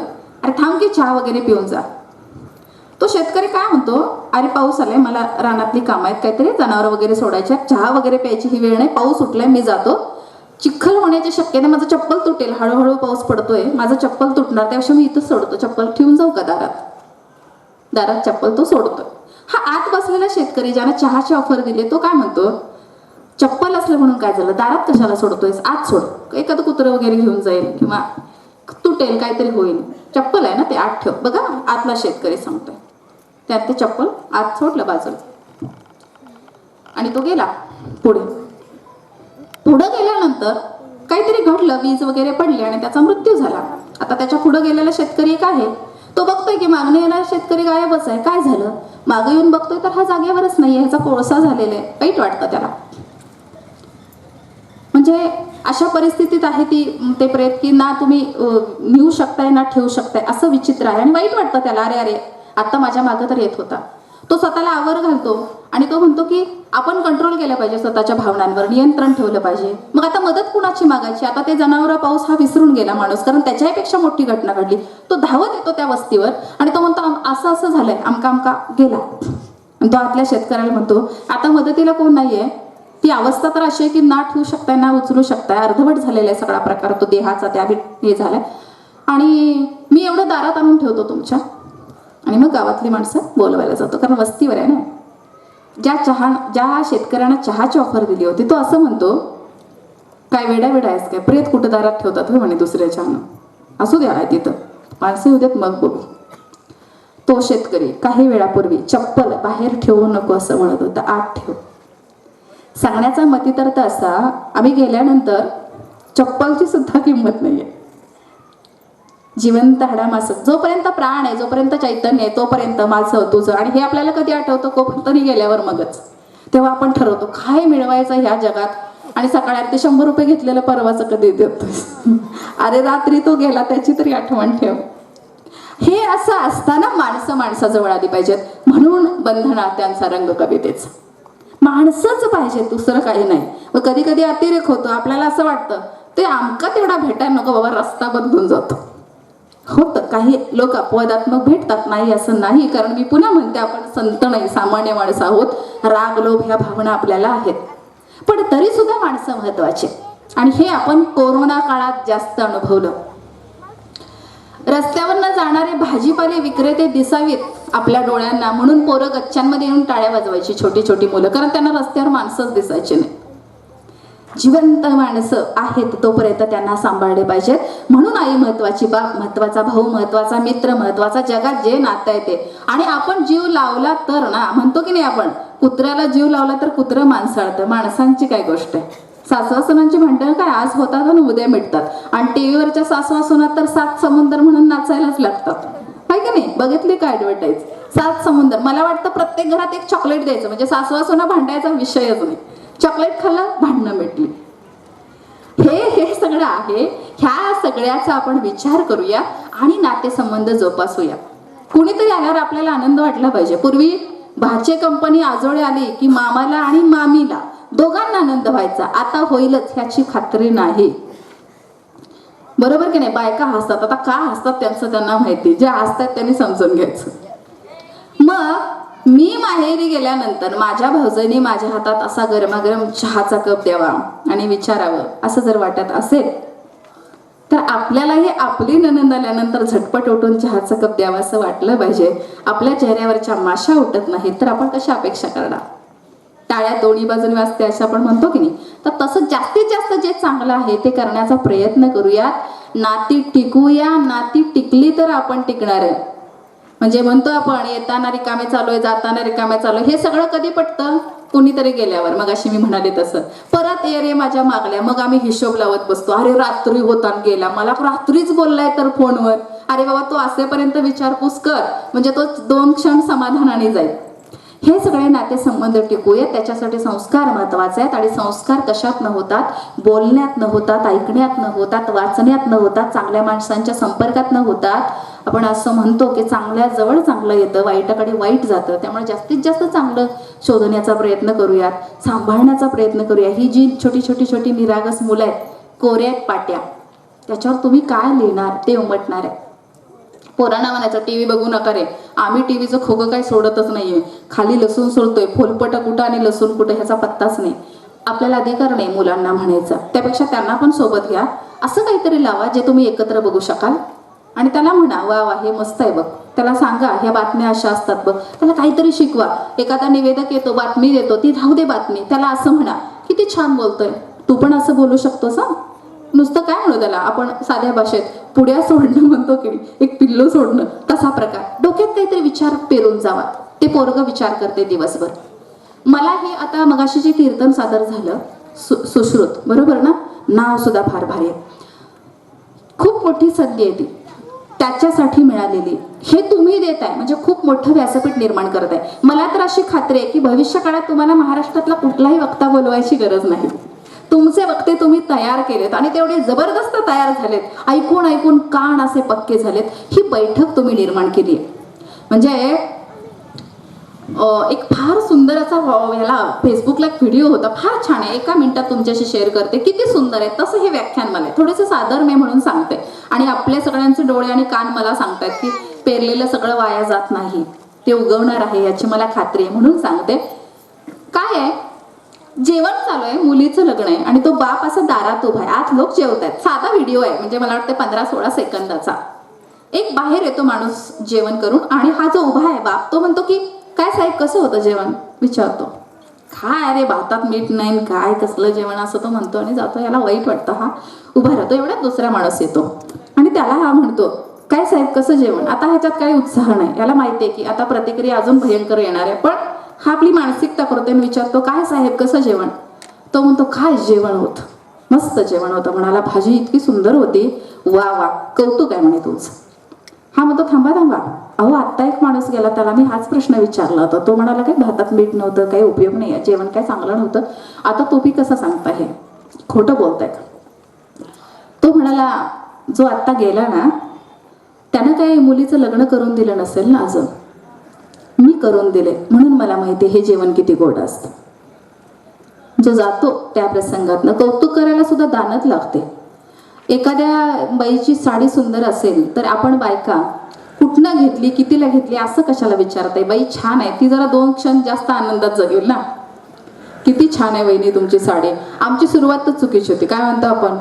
अरे थांब की चहा वगैरे पिऊन जा. तो शेतकरी काय म्हणतो, अरे पाऊस आलाय, मला रानातली कामं आहेत, काहीतरी जनावर वगैरे सोडायच्या, चहा वगैरे प्यायची ही वेळ नाही, पाऊस उठलाय, मी जातो, चिखल होण्याची शक्यता, माझं चप्पल तुटेल, हळूहळू पाऊस पडतोय, माझं चप्पल तुटणार, त्यापेक्षा मी इथं सोडतो, चप्पल ठेवून जाऊ का दारात चप्पल तो सोडतोय. हा आत बसलेला शेतकरी ज्याला चहाची ऑफर दिली तो काय म्हणतो, चप्पल असलं म्हणून काय झालं, दारात कशाला सोडतोयस, आत सोड, एखादं कुत्रं वगैरे घेऊन जाईल किंवा तुटेल, काहीतरी होईल, चप्पल आहे ना ते आत ठेव. बघा आतला शेतकरी सांगतोय, त्यात ते चप्पल आत सोडलं बाजूला आणि तो गेला पुढे गेल्यानंतर काहीतरी घडलं, वीज वगैरे पडली आणि त्याचा मृत्यू झाला. आता त्याच्या पुढे गेलेला शेतकरी एक आहे, तो बघतोय की मागणं येणारा शेतकरी गायबच आहे, काय झालं, मागे येऊन बघतोय तर हा जागेवरच नाहीये, ह्याचा कोळसा झालेला आहे, वाईट वाटतं त्याला. म्हणजे अशा परिस्थितीत आहे ते प्रेत की ना तुम्ही नेऊ शकताय ना ठेवू शकताय, असं विचित्र आहे आणि वाईट वाटतं त्याला, अरे आता माझ्या मागं तर येत होता. तो स्वतःला आवर घालतो आणि तो म्हणतो की आपण कंट्रोल केलं पाहिजे, स्वतःच्या भावनांवर नियंत्रण ठेवलं पाहिजे. मग आता मदत कुणाची मागायची, आता ते जनावर पाऊस हा विसरून गेला माणूस, कारण त्याच्यापेक्षा मोठी घटना घडली. तो धावत येतो त्या वस्तीवर आणि तो म्हणतो असं असं झालंय, आमका गेला. आणि तो आतल्या शेतकऱ्याला म्हणतो आता मदतीला कोण नाहीये, ती अवस्था तर अशी आहे की ना ठेवू शकताय ना उचलू शकताय, अर्धवट झालेला आहे सगळा प्रकार, तो देहाचा त्या हे झालाय आणि मी एवढं दारात आणून ठेवतो तुमच्या. आणि मग गावातली माणसं बोलवायला जातो, कारण वस्तीवर आहे ना. ज्या शेतकऱ्यानं चहाची ऑफर दिली होती तो असं म्हणतो, काय वेडा आहेस काय, प्रेत कुठं दारात ठेवतात हो म्हणे दुसऱ्याच्यानं, असू द्या आहे तिथं, माणसं येऊ देत मग बघू. तो शेतकरी काही वेळापूर्वी चप्पल बाहेर ठेवू नको असं म्हणत होता, आत ठेव. सांगण्याचा मतितार्थ असा, आम्ही गेल्यानंतर चप्पलची सुद्धा किंमत नाहीये. जिवंत हाडामास, जोपर्यंत प्राण आहे, जोपर्यंत चैतन्य आहे, तोपर्यंत माझं तुझं. आणि हे आपल्याला कधी आठवतं, कोणतरी गेल्यावर मगच. तेव्हा आपण ठरवतो काय मिळवायचं ह्या जगात, आणि सकाळी ते 100 रुपये घेतलेलं परवाचं कधी देतोय. अरे रात्री तो गेला त्याची तरी आठवण ठेव. हे असं असताना माणसं माणसाजवळ आली पाहिजेत, म्हणून बंधनात त्यांचा रंग कवितेचा. माणसंच पाहिजे, दुसरं काही नाही. मग कधी कधी अतिरेक होतो, आपल्याला असं वाटतं ते आमका तेवढा भेटायला नको बाबा, रस्ता बदलून जातो. होतं, काही लोक अपवादात्मक भेटतात, नाही असं नाही. कारण मी पुन्हा म्हणते, आपण संत नाही, सामान्य माणसं आहोत. राग लोभ ह्या भावना आपल्याला आहेत, पण तरी सुद्धा माणसं महत्वाचे. आणि हे आपण कोरोना काळात जास्त अनुभवलं. रस्त्यावरनं जाणारे भाजीपाले विक्रेते दिसावीत आपल्या डोळ्यांना म्हणून पोरं गच्च्यांमध्ये येऊन टाळ्या वाजवायची, छोटी छोटी मुलं, कारण त्यांना रस्त्यावर माणसंच दिसायचे नाही. जिवंत माणसं आहेत तोपर्यंत त्यांना सांभाळले पाहिजेत. म्हणून आई महत्वाची, बाप महत्वाचा, भाऊ महत्वाचा, मित्र महत्वाचा, जगात जे नातं आहे ते. आणि आपण जीव लावला तर ना, म्हणतो की नाही आपण, कुत्र्याला जीव लावला तर कुत्रं माणसाळतं. माणसांची काय गोष्ट आहे. सासवासुनांची भांडणं काय आज होतात आणि उद्या मिटतात. आणि टीव्हीवरच्या सासवासुनात तर 7 समुंदर म्हणून नाचायलाच लागतात, काय की नाही. बघितली का ऍडव्हर्टाईज, 7 समुंदर. मला वाटतं प्रत्येक घरात एक चॉकलेट द्यायचं, म्हणजे सासवासुना भांडायचा विषयच नाही. चॉकलेट खाल्लं, भांडणं मिटली. हे सगळं आहे. ह्या सगळ्याचा आपण विचार करूया आणि नातेसंबंध जोपासूया. कुणीतरी आल्यावर आपल्याला आनंद वाटला पाहिजे. पूर्वी भाचे कंपनी आजोळे आली की मामाला आणि मामीला दोघांना आनंद व्हायचा. आता होईलच ह्याची खात्री नाही. बरोबर की नाही? बायका हसतात. आता का हसतात त्यांचं त्यांना माहिती. जे हसतात त्यांनी समजून घ्यायचं. मग मी माहेरी गेल्यानंतर माझ्या भाऊजाईने माझ्या हातात असा गरमागरम चहाचा कप द्यावा आणि विचारावं असं जर वाटत असेल तर आपल्यालाही आपली नणंद आल्यानंतर झटपट उठून चहाचा कप द्यावा असं वाटलं पाहिजे. आपल्या चेहऱ्यावरच्या माशा उठत नाहीत तर आपण कशा अपेक्षा करणार? टाळ्या दोन्ही बाजूने वाजते असं आपण म्हणतो की नाही? तर तसं जास्तीत जास्त जे चांगलं आहे ते करण्याचा प्रयत्न करूयात. नाती टिकूया. नाती टिकली तर आपण टिकणार आहे. म्हणजे म्हणतो आपण येताना रिकामे चालू आहे, जाताना रिकामे चालू आहे. हे सगळं कधी पटतं? कुणीतरी गेल्यावर. मग अशी मी म्हणाले तसं परत ये रे माझ्या मागल्या. मग आम्ही हिशोब लावत बसतो. अरे रात्री होताना गेला, मला रात्रीच बोललाय तर फोनवर. अरे बाबा तो असेपर्यंत विचारपूस कर म्हणजे तो 2 क्षण समाधानाने जाईल. हे सगळे नातेसंबंध टिकूया. त्याच्यासाठी संस्कार महत्वाचे आहेत. आणि संस्कार कशात न होतात? बोलण्यात न होतात, ऐकण्यात न होतात, वाचण्यात न होतात, चांगल्या माणसांच्या संपर्कात न होतात. आपण असं म्हणतो की चांगल्या जवळ चांगलं येतं, वाईटाकडे वाईट जातं. त्यामुळे जास्तीत जास्त चांगलं शोधण्याचा प्रयत्न करूयात, सांभाळण्याचा प्रयत्न करूया. ही जी छोटी छोटी छोटी निरागस मुलं आहेत, कोऱ्या आहेत पाट्या, त्याच्यावर तुम्ही काय लिहिणार ते उमटणार आहे. पोरांना म्हणायचं टीव्ही बघू नका रे. आम्ही टीव्हीचं खोगं काही सोडतच नाहीये. खाली लसूण सोडतोय, फोलपट कुठं आणि लसूण कुठं ह्याचा पत्ताच नाही. आपल्याला अधिकार नाही मुलांना म्हणायचा. त्यापेक्षा त्यांना पण सोबत घ्या. असं काहीतरी लावा जे तुम्ही एकत्र बघू शकाल आणि त्याला म्हणा वा वा हे मस्त आहे बघ. त्याला सांगा ह्या बातम्या अशा असतात बघ. त्याला काहीतरी शिकवा. एखादा निवेदक येतो, बातमी देतो, ती राहू दे बातमी. त्याला असं म्हणा किती छान बोलतोय, तू पण असं बोलू शकतोस हा. नुसतं काय म्हणू त्याला आपण साध्या भाषेत पुड्या सोडणं म्हणतो की एक पिल्लू सोडणं, तसा प्रकार. डोक्यात काहीतरी विचार पेरून जावा. ते पोरगं विचार करते दिवसभर. मला हे आता मगाशी जे कीर्तन सादर झालं सुश्रुत, बरोबर ना? नाव सुद्धा फार भारी आहे. खूप मोठी संधी आहे ती त्याच्यासाठी मिळालेली. हे तुम्ही देताय म्हणजे खूप मोठं व्यासपीठ निर्माण करताय. मला तर अशी खात्री आहे की भविष्य काळात तुम्हाला महाराष्ट्रातला कुठलाही वक्ता बोलवायची गरज नाही. तुमचे वक्ते तुम्ही तयार केलेत आणि तेवढे जबरदस्त तयार झालेत. ऐकून ऐकून कान असे पक्के झालेत. ही बैठक तुम्ही निर्माण केली आहे. म्हणजे एक फार सुंदर असा ह्याला फेसबुकला एक व्हिडिओ होता, फार छान आहे. 1 मिनिटात तुमच्याशी शेअर करते. किती सुंदर आहे. तसं हे व्याख्यान मला थोडंसं सादर मी म्हणून सांगते. आणि आपल्या सगळ्यांचे डोळे आणि कान मला सांगतायत की पेरलेलं सगळं वाया जात नाही, ते उगवणार आहे याची मला खात्री आहे. म्हणून सांगते. काय आहे, जेवण चालू आहे, मुलीचं लग्न आहे आणि तो बाप असा दारात उभा आहे. आत लोक जेवत आहेत. साधा व्हिडिओ आहे, म्हणजे मला वाटतं 15-16 सेकंदाचा. एक बाहेर येतो माणूस जेवण करून आणि हा जो उभा आहे बाप, तो म्हणतो की काय साहेब कसं होतं जेवण, विचारतो. काय अरे भातात मीठ नाही, काय कसलं जेवण असं तो म्हणतो आणि जातो. याला वाईट वाटतं. हा उभा राहतो. एवढ्यात दुसरा माणूस येतो आणि त्याला हा म्हणतो काय साहेब कसं जेवण. आता ह्याच्यात काही उत्साह नाही. याला माहिती आहे की आता प्रतिक्रिया अजून भयंकर येणार आहे, पण हा आपली मानसिकता करतो आणि विचारतो काय साहेब कसं जेवण. तो म्हणतो काय जेवण होतं, मस्त जेवण होतं. म्हणाला भाजी इतकी सुंदर होती, वा वा कौतुक आहे म्हणे तुमचं. हा म्हणतो थांबा थांबा, अहो आत्ता एक माणूस गेला, त्याला मी हाच प्रश्न विचारला होता. तो म्हणाला काय भातात मीठ नव्हतं, काही उपयोग नाही, जेवण काय चांगलं नव्हतं. आता तुम्ही कसं सांगता हे खोटं बोलताय का. तो म्हणाला जो आत्ता गेला ना त्यानं काही मुलीचं लग्न करून दिलं नसेल ना अजून, मी करून दिले म्हणून मला माहिती हे जेवण किती गोड असतं. जो जातो त्या प्रसंगातनं कौतुक करायला सुद्धा दानत लागते. एखाद्या बाईची साडी सुंदर असेल तर आपण बायका कुठनं घेतली, कितीला घेतली असं कशाला विचारताय. बाई छान आहे, ती जरा 2 क्षण जास्त आनंदात जगेल ना. किती छान आहे वहिनी तुमची साडी. आमची सुरुवात तर चुकीची होती. काय म्हणतो आपण,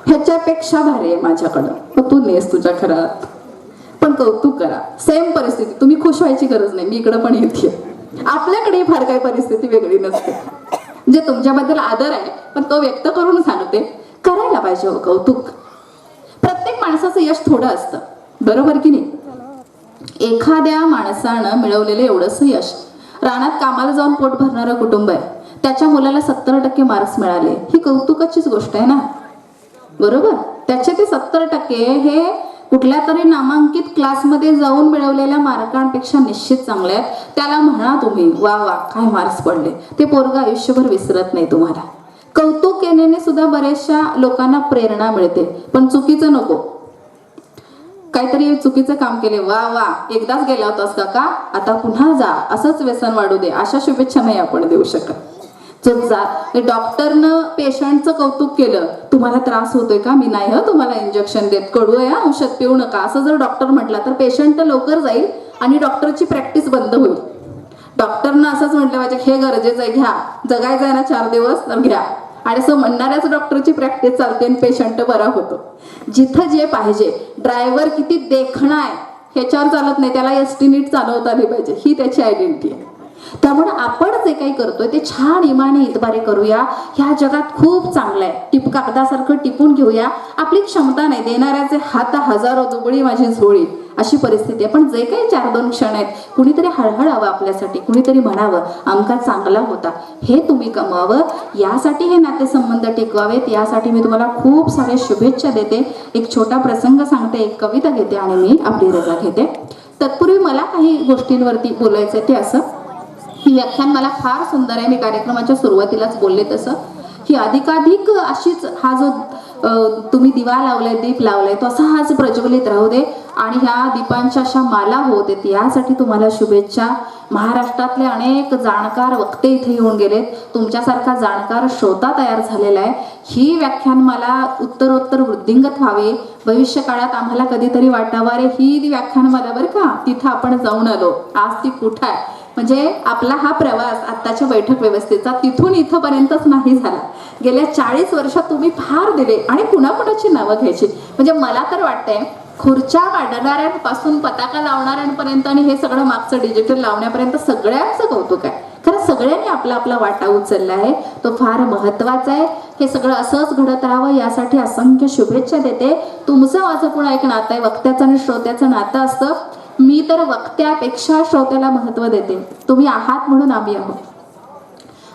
ह्याच्यापेक्षा भारी आहे माझ्याकडं, मग तू नेस तुझ्या घरात. पण कौतुक करा. सेम परिस्थिती, तुम्ही खुश व्हायची गरज नाही, मी इकडं पण येते. आपल्याकडे फार काही परिस्थिती वेगळी नसते. म्हणजे तुमच्याबद्दल आदर आहे पण तो व्यक्त करून सांगते. करायला पाहिजे हो कौतुक. प्रत्येक माणसाचं यश थोडं असतं, बरोबर की नाही. एखाद्या माणसानं मिळवलेलं एवढंसं यश, रानात कामाला जाऊन पोट भरणारं कुटुंब आहे, त्याच्या मुलाला 70% मार्क्स मिळाले, ही कौतुकाचीच गोष्ट आहे ना, बरोबर. त्याचे ते 70% हे कुठल्या तरी नामांकित क्लासमध्ये जाऊन मिळवलेल्या मार्कांपेक्षा निश्चित चांगले आहेत. त्याला म्हणा तुम्ही वा वा काय मार्क्स पडले. ते पोरगं आयुष्यभर विसरत नाही तुम्हाला. कौतुक केल्याने सुद्धा बऱ्याचशा लोकांना प्रेरणा मिळते, पण चुकीचं नको. काहीतरी चुकीचं काम केले, वा वा एकदाच गेला होतास का, आता पुन्हा जा, असंच व्यसन वाढू दे, अशा शुभेच्छा नाही आपण देऊ शकत. डॉक्टरनं पेशंटचं कौतुक केलं, तुम्हाला त्रास होतोय का, मी नाही तुम्हाला इंजेक्शन देत, कडू आहे औषध पिऊ नका, असं जर डॉक्टर म्हटलं तर पेशंट लवकर जाईल आणि डॉक्टरची प्रॅक्टिस बंद होईल. डॉक्टरनं असंच म्हटलं पाहिजे, हे गरजेचं आहे, घ्या, जगायचं आहे ना 4 दिवस तर घ्या, आणि असं म्हणणाऱ्याच डॉक्टरची प्रॅक्टिस चालते आणि पेशंट बरा होतो. जिथं जे पाहिजे, ड्रायव्हर किती देखणा आहे ह्याच्यावर चालत नाही, त्याला एसटी नीट चालवता आली पाहिजे, ही त्याची आयडेंटिटी आहे. त्यामुळे आपण जे काही करतोय ते छान इमाने इतबारे करूया. ह्या जगात खूप चांगलं आहे, कागदासारखं टिपून घेऊया. आपली क्षमता नाही, देणाऱ्याचे हात हजारो, दुबळी माझी झोळी, अशी परिस्थिती आहे. पण जे काही 4-2 क्षण आहेत, कुणीतरी हळहळावं आपल्यासाठी, कुणीतरी म्हणावं आमका चांगला होता, हे तुम्ही कमवावं. यासाठी हे नातेसंबंध टिकवावेत, यासाठी मी तुम्हाला खूप साऱ्या शुभेच्छा देते. एक छोटा प्रसंग सांगते, एक कविता घेते आणि मी आपली रजा घेते. तत्पूर्वी मला काही गोष्टींवरती बोलायचं ते असं, ही व्याख्यान मला फार सुंदर आहे. मी कार्यक्रमाच्या सुरुवातीलाच बोलले तसं, ही अधिकाधिक अशीच, हा जो तुम्ही दिवा लावलाय, दीप लावलाय, तो असा हाच प्रज्वलित राहू दे आणि ह्या दीपांच्या अशा माला होत आहेत, यासाठी तुम्हाला शुभेच्छा. महाराष्ट्रातले अनेक जाणकार वक्ते इथे येऊन गेलेत, तुमच्यासारखा जाणकार श्रोता तयार झालेला आहे. ही व्याख्यान मला उत्तरोत्तर वृद्धिंगत व्हावी, भविष्य काळात आम्हाला कधीतरी वाटावं, अरे ही व्याख्यान मला बरं का, तिथं आपण जाऊन आलो, आज ती कुठं आहे. म्हणजे आपला हा प्रवास आत्ताच्या बैठक व्यवस्थेचा तिथून इथंपर्यंतच नाही झाला. गेल्या 40 वर्षात तुम्ही फार दिले आणि कुणाकुणाची नावं घ्यायची. म्हणजे मला तर वाटतंय खुर्च्या काढणाऱ्यांपासून पताका लावणाऱ्यांपर्यंत आणि हे सगळं मागचं डिजिटल लावण्यापर्यंत सगळ्यांचं कौतुक आहे. खरं सगळ्यांनी आपला आपला वाटा उचलला आहे, तो फार महत्वाचा आहे. हे सगळं असंच घडत राहावं यासाठी असंख्य शुभेच्छा देते. तुमचं माझं पुन्हा एक नातं आहे, वक्त्याचं आणि श्रोत्याचं नातं असतं. मी तर वक्त्यापेक्षा श्रोत्याला महत्त्व देते. तुम्ही आहात म्हणून आम्ही आहोत.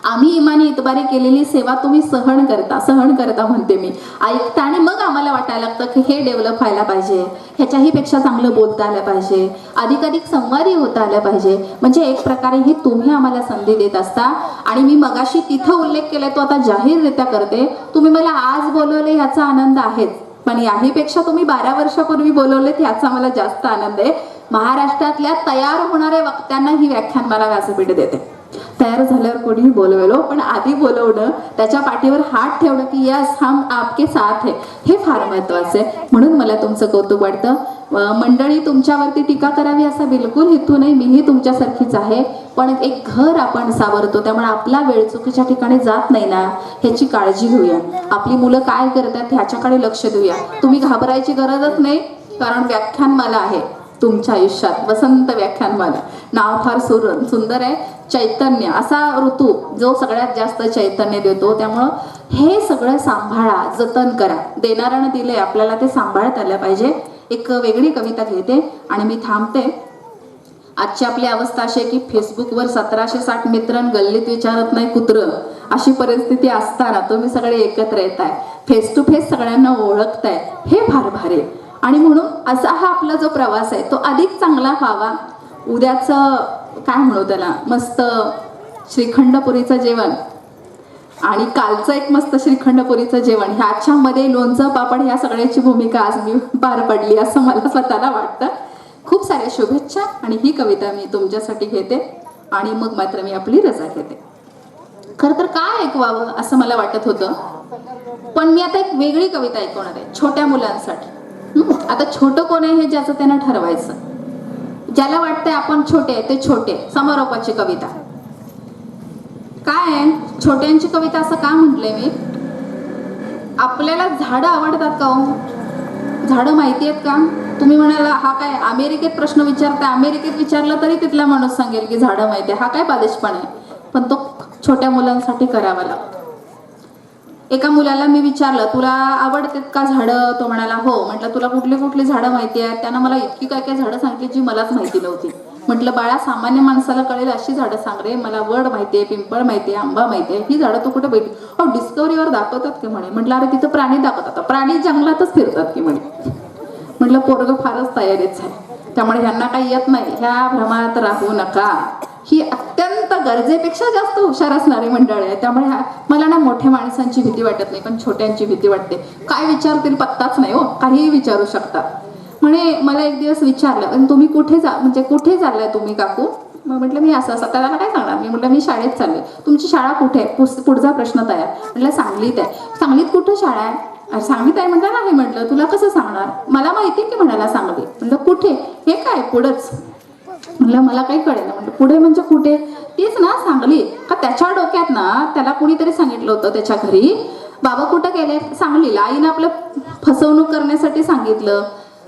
आम्ही इमानी इतबारी केलेली सेवा तुम्ही सहन करता म्हणते मी, ऐकता आणि मग आम्हाला वाटायला लागतं की हे डेव्हलप व्हायला पाहिजे, ह्याच्याही पेक्षा चांगलं बोलता आलं पाहिजे, अधिकाधिक संवादी होता आलं पाहिजे. म्हणजे एक प्रकारे ही तुम्ही आम्हाला संधी देत असता. आणि मी मगाशी तिथं उल्लेख केलाय तो आता जाहीररित्या करते, तुम्ही मला आज बोलवले ह्याचा आनंद आहेच, पण याहीपेक्षा तुम्ही 12 वर्षापूर्वी बोलवलेत ह्याचा मला जास्त आनंद आहे. महाराष्ट्रातल्या तयार होणाऱ्या वक्त्यांना ही व्याख्यान मला व्यासपीठ देते. तयार झाल्यावर कोणीही बोलवेलो, पण आधी बोलवणं, त्याच्या पाठीवर हात ठेवणं की यस हम आपके साथ है, हे फार महत्वाचं आहे. म्हणून मला तुमचं कौतुक वाटतं. मंडळी तुमच्यावरती टीका करावी असा बिलकुल हेतू नाही, मीही तुमच्यासारखीच आहे. पण एक घर आपण सावरतो, त्यामुळे आपला वेळ चुकीच्या ठिकाणी जात नाही ना, ह्याची काळजी घेऊया. आपली मुलं काय करतात ह्याच्याकडे लक्ष देऊया. तुम्ही घाबरायची गरजच नाही, कारण व्याख्यानमाला आहे तुमच्या आयुष्यात. वसंत व्याख्यानमाला नाव फार सुंदर आहे. चैतन्य असा ऋतू जो सगळ्यात जास्त चैतन्य देतो. त्यामुळं हे सगळं सांभाळा, जतन करा. देणाऱ्यानं दिलंय, आपल्याला ते सांभाळत आलं पाहिजे. एक वेगळी कविता घेते आणि मी थांबते. आजची आपली अवस्था अशी आहे की फेसबुकवर 1760 मित्र गल्लीत विचारत नाही कुत्रं, अशी परिस्थिती असताना तुम्ही सगळे एकत्र येत आहे, फेस टू फेस सगळ्यांना ओळखताय, हे फार भारी आहे. आणि म्हणून असा हा आपला जो प्रवास आहे तो अधिक चांगला व्हावा. उद्याचं काय म्हणू त्याला, मस्त श्रीखंडपुरीचं जेवण आणि कालचं एक मस्त श्रीखंडपुरीचं जेवण, ह्याच्यामध्ये लोणचं पापड ह्या सगळ्याची भूमिका आज मी पार पडली असं मला स्वतःला वाटतं. खूप साऱ्या शुभेच्छा आणि ही कविता मी तुमच्यासाठी घेते आणि मग मात्र मी आपली रजा घेते. खरं तर काय ऐकवावं असं मला वाटत होतं, पण मी आता एक वेगळी कविता ऐकवणार आहे छोट्या मुलांसाठी. आता छोटं कोण आहे हे ज्याचं त्यानं ठरवायचं. ज्याला वाटतंय आपण छोटे आहे ते छोटे. समारोपाची कविता काय आहे, छोट्यांची कविता असं का म्हटलंय मी, आपल्याला झाडं आवडतात का हो? झाडं माहिती आहेत का? तुम्ही म्हणाला हा काय अमेरिकेत प्रश्न विचारताय, अमेरिकेत विचारला तरी तिथला माणूस सांगेल की झाडं माहिती आहे. हा काय बालिशपणा आहे, पण तो छोट्या मुलांसाठी करावा लागतो. एका मुलाला मी विचारलं तुला आवडतात का झाडं, तो म्हणाला हो. म्हटलं तुला कुठली कुठली झाडं माहिती आहेत? त्यानं मला इतकी काय काय झाडं सांगितली जी मलाच माहिती नव्हती. म्हटलं बाळा सामान्य माणसाला कळेल अशी झाडं सांग रे, मला वड माहिती आहे, पिंपळ माहिती आहे, आंबा माहिती आहे, ही झाडं तू कुठे बघितली? हो डिस्कवरीवर दाखवतात की म्हणे. म्हटलं अरे तिथं प्राणी दाखवतात, प्राणी जंगलातच फिरतात की म्हणे. म्हटलं पोरगं फारच तयारीच आहे, त्यामुळे ह्यांना काही येत नाही, ह्या भ्रमात राहू नका. ही अत्यंत गरजेपेक्षा जास्त हुशार असणारी मंडळ आहे. त्यामुळे मला ना मोठ्या माणसांची भीती वाटत नाही, पण छोट्यांची भीती वाटते. काय विचारतील पत्ताच नाही हो, काहीही विचारू शकतात. म्हणे मला एक दिवस विचारलं "आणि तुम्ही कुठे कुठे चाललाय तुम्ही काकू?" मग म्हटलं मी असं असं. त्याला काय सांगणार मी? म्हटलं मी शाळेत चालले. तुमची शाळा कुठे आहे? पुढचा प्रश्न तयार. म्हटलं सांगलीत आहे. सांगलीत कुठं शाळा आहे? अरे सांगलीत आहे म्हटलं नाही. म्हटलं तुला कसं सांगणार? मला माहिती की म्हणाला सांगली. म्हटलं कुठे? हे काय पुढंच. म्हटलं मला काही कळेल. म्हटलं पुढे म्हणजे कुठे? तीच ना सांगली. का त्याच्या डोक्यात ना त्याला कुणीतरी सांगितलं होतं त्याच्या घरी बाबा कुठं गेले? सांगलीला. आईनं आपलं फसवणूक करण्यासाठी सांगितलं.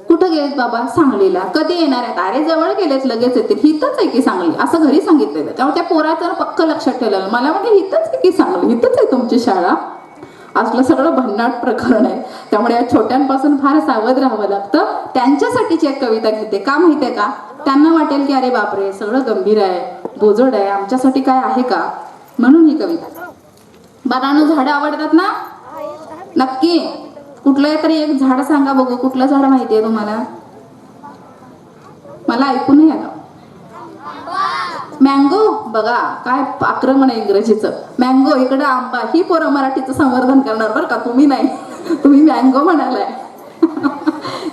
कुठं गेलेत बाबा? सांगलीला. कधी येणार आहेत? अरे जवळ गेलेत लगेच येतील. हितच आहे की सांगली असं घरी सांगितलेलं. त्यामुळे त्या पोराचं पक्क लक्षात ठेवलेलं. मला म्हटलं हितच आहे की सांगली, हितच आहे तुमची शाळा. असलं सगळं भन्नाट प्रकरण आहे. त्यामुळे या छोट्यांपासून फार सावध राहावं लागतं. त्यांच्यासाठीची एक कविता घेते. का माहितीये का? त्यांना वाटेल की अरे बापरे सगळं गंभीर आहे, बोजड आहे, आमच्यासाठी काय आहे का? म्हणून ही कविता. बारांनो झाडं आवडतात ना? नक्की. कुठलं तरी एक झाड सांगा बघू. कुठलं झाड माहिती आहे तुम्हाला? मला ऐकू नाही आलं. मँगो. बघा काय आक्रमण आहे इंग्रजीचं. मँगो इकडं आंबा. ही पोरं मराठीचं संवर्धन करणार बरं का, तुम्ही नाही. तुम्ही मँगो म्हणालाय.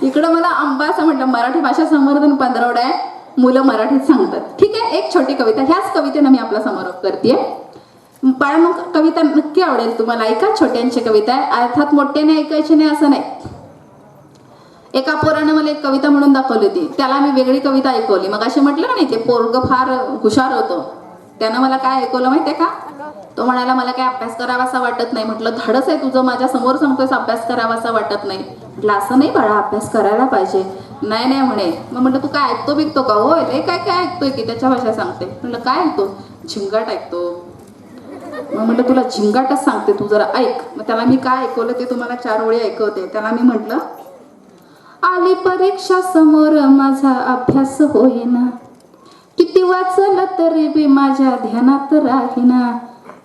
इकडं मला आंबा असं म्हटलं. मराठी भाषा संवर्धन पंधरवडा आहे. मुलं मराठीत सांगतात. ठीक आहे. एक छोटी कविता. ह्याच कवितेनं मी आपला समारोप करते. बाळांनो कविता नक्की आवडेल तुम्हाला. ऐका. छोट्यांची कविता आहे. अर्थात मोठ्याने ऐकायची नाही असं नाही. एका पोरानं मला एक कविता म्हणून दाखवली होती. त्याला मी वेगळी कविता ऐकवली. मग असे म्हटलं नाही ते पोरग फार हुशार होतं. त्यानं मला काय ऐकवलं माहितीये का? तो म्हणाला मला काय अभ्यास करावासा वाटत नाही. म्हटलं धाडस आहे तुझं, माझ्या समोर सांगतोयस अभ्यास करावासा वाटत नाही. म्हटलं असं नाही बाळा, अभ्यास करायला पाहिजे. नाही नाही म्हणे. मग म्हटलं तू काय ऐकतो बिकतो का? होय रे काय काय ऐकतोय की? त्याच्या भाषा सांगते. म्हटलं काय ऐकतो? झिंगाट ऐकतो. मग म्हटलं तुला झिंगाटच सांगते, तू जरा ऐक. मग त्याला मी काय ऐकवलं ते तुम्हाला 4 ओळी ऐकवते. त्याला मी म्हटलं आली परीक्षा समोर माझा अभ्यास होईना, किती वाचलं तरी बी माझ्या ध्यानात राहीना.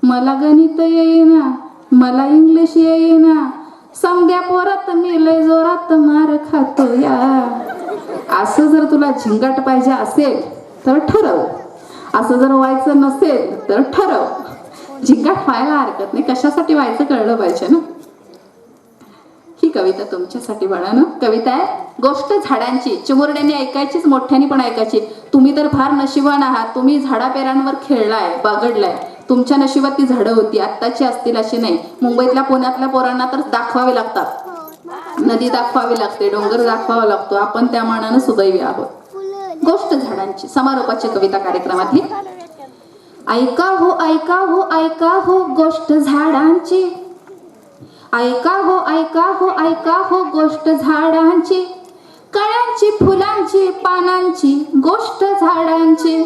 मला गणित येईना, मला इंग्लिश येईना, समद्या पोरात मी लय जोरात मार खातो या. असं जर तुला झिंगाट पाहिजे असेल तर ठरव. असं जर व्हायचं नसेल तर ठरव. झिंगाट व्हायला हरकत नाही, कशासाठी व्हायचं कळलं पाहिजे ना. ही कविता तुमच्यासाठी बाळांनो. कविता आहे गोष्ट झाडांची. चिमुरड्यांनी ऐकायचीच, मोठ्यांनी पण ऐकायची. तुम्ही तर फार नशिबान आहात. तुम्ही झाडापेरांवर खेळलाय, बागडलाय. तुमच्या नशिबात ती झाडं होती, आत्ताची असतील अशी नाही. मुंबईतल्या पुण्यातल्या पोरांना तर दाखवावे लागतात. नदी दाखवावी लागते, डोंगर दाखवावा लागतो. आपण त्या मानानं सुदैवी आहोत. गोष्ट झाडांची समारोपाची कविता कार्यक्रमातली. ऐका हो ऐका हो ऐका हो गोष्ट झाडांची. ऐका हो ऐका हो ऐका हो गोष्ट झाडांची. कळ्यांची, फुलांची, पानांची गोष्ट झाडांची.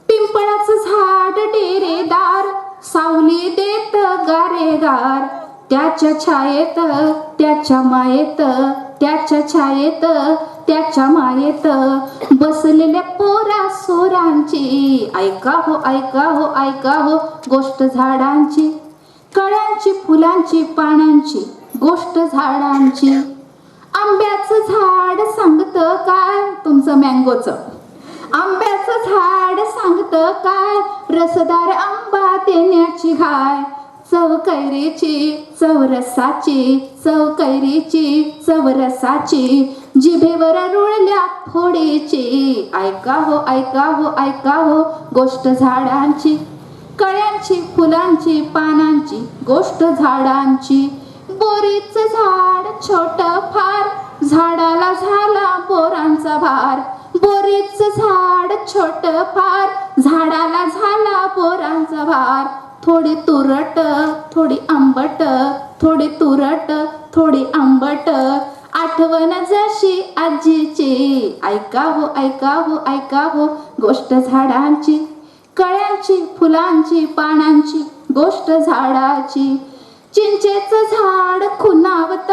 पिंपळाचं झाड डेरेदार, सावली देत गारेगार. त्याच्या छायेत, त्याच्या मायेत, त्याच्या छायेत, त्याच्या मायेत बसलेल्या पोरा सोरांची. ऐका हो ऐका हो ऐका हो गोष्ट झाडांची. कळ्यांची, फुलांची, पानांची गोष्ट झाडांची. आंब्याचं झाड सांगतं काय? तुमचं मँगोचं. आंब्याचं झाड सांगतं काय? रसदार आंबा देण्याची घाय. चव कैरीची, चव रसाची, चव कैरीची, चव रसाची, जिभेवर रुळल्या फोडीची. ऐका हो ऐका हो ऐका हो गोष्ट झाडांची. कळ्यांची, फुलांची, पानांची गोष्ट झाडांची. बोरीचं झाड छोट फार, झाडाला झाला बोरांचा भार. बोरीचं झाड छोट फार, झाडाला झाला बोरांचा भार. थोडी तुरट, थोडी आंबट, थोडी तुरट, थोडी आंबट, आठवण जशी आजीची. ऐका हो ऐका हो ऐका हो गोष्ट झाडांची. कळ्यांची, फुलांची, पानांची गोष्ट झाडाची. चिंचेचं झाड खुणावत,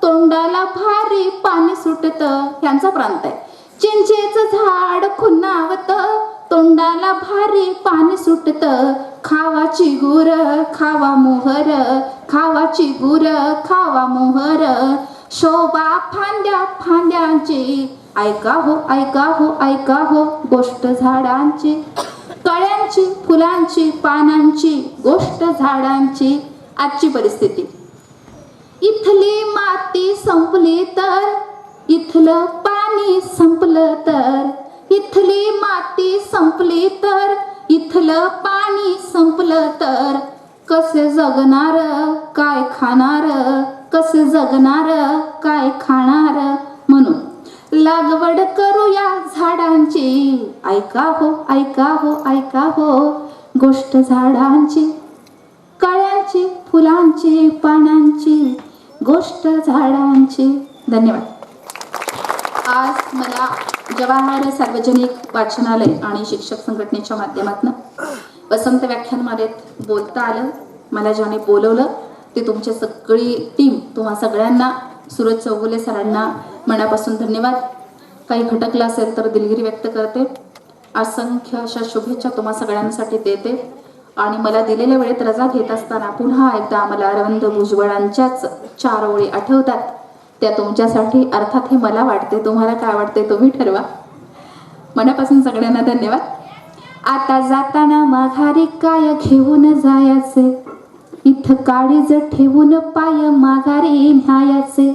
तोंडाला भारी पाणी सुटत. ह्यांचा प्रांत आहे. चिंचेचं झाड खुणावत, तोंडाला भारी पाणी सुटत. खावाची गुर, खावा मोहर, खावाची गुर, खावा मोहर, शोभा फांद्या फांद्यांची. ऐका हो ऐका हो ऐका हो गोष्ट झाडांची. कळ्यांची, फुलांची, पानांची गोष्ट झाडांची. आजची परिस्थिती. इथली माती संपली तर इथलं पाणी संपलं तर, इथली माती संपली तर, इथलं पाणी संपलं तर कसे जगणार काय खाणार, कसे जगणार काय खाणार. म्हणून लागवड करूया झाडांची, ऐका हो ऐका हो ऐका हो गोष्ट झाडांची, कळ्यांची फुलांची पानांची गोष्ट झाडांची. धन्यवाद. आज मला जवाहर सार्वजनिक वाचनालय आणि शिक्षक संघटनेच्या माध्यमातून वसंत व्याख्यानमालेत बोलता आलं. मला ज्याने बोलवलं ते तुमची सगळी टीम, तुम्हा सगळ्यांना, सूरज चौगुले सरांना मनापासून धन्यवाद. काही खटकलं असेल तर दिलगिरी व्यक्त करते. असंख्य अशा शुभेच्छा तुम्हा सगळ्यांसाठी देते. आणि मला दिलेल्या वेळेत रजा घेत असताना पुन्हा एकदा मला अरविंद भुजबळांच्याच 4 ओळी आठवतात. त्या तुमच्यासाठी, अर्थात हे मला वाटते, तुम्हाला काय वाटते तुम्ही ठरवा. मनापासून सगळ्यांना धन्यवाद. आता जाताना माघारी काय घेऊन जायचे, इथं काळीज ठेवून पाय माघारी न्यायाचे.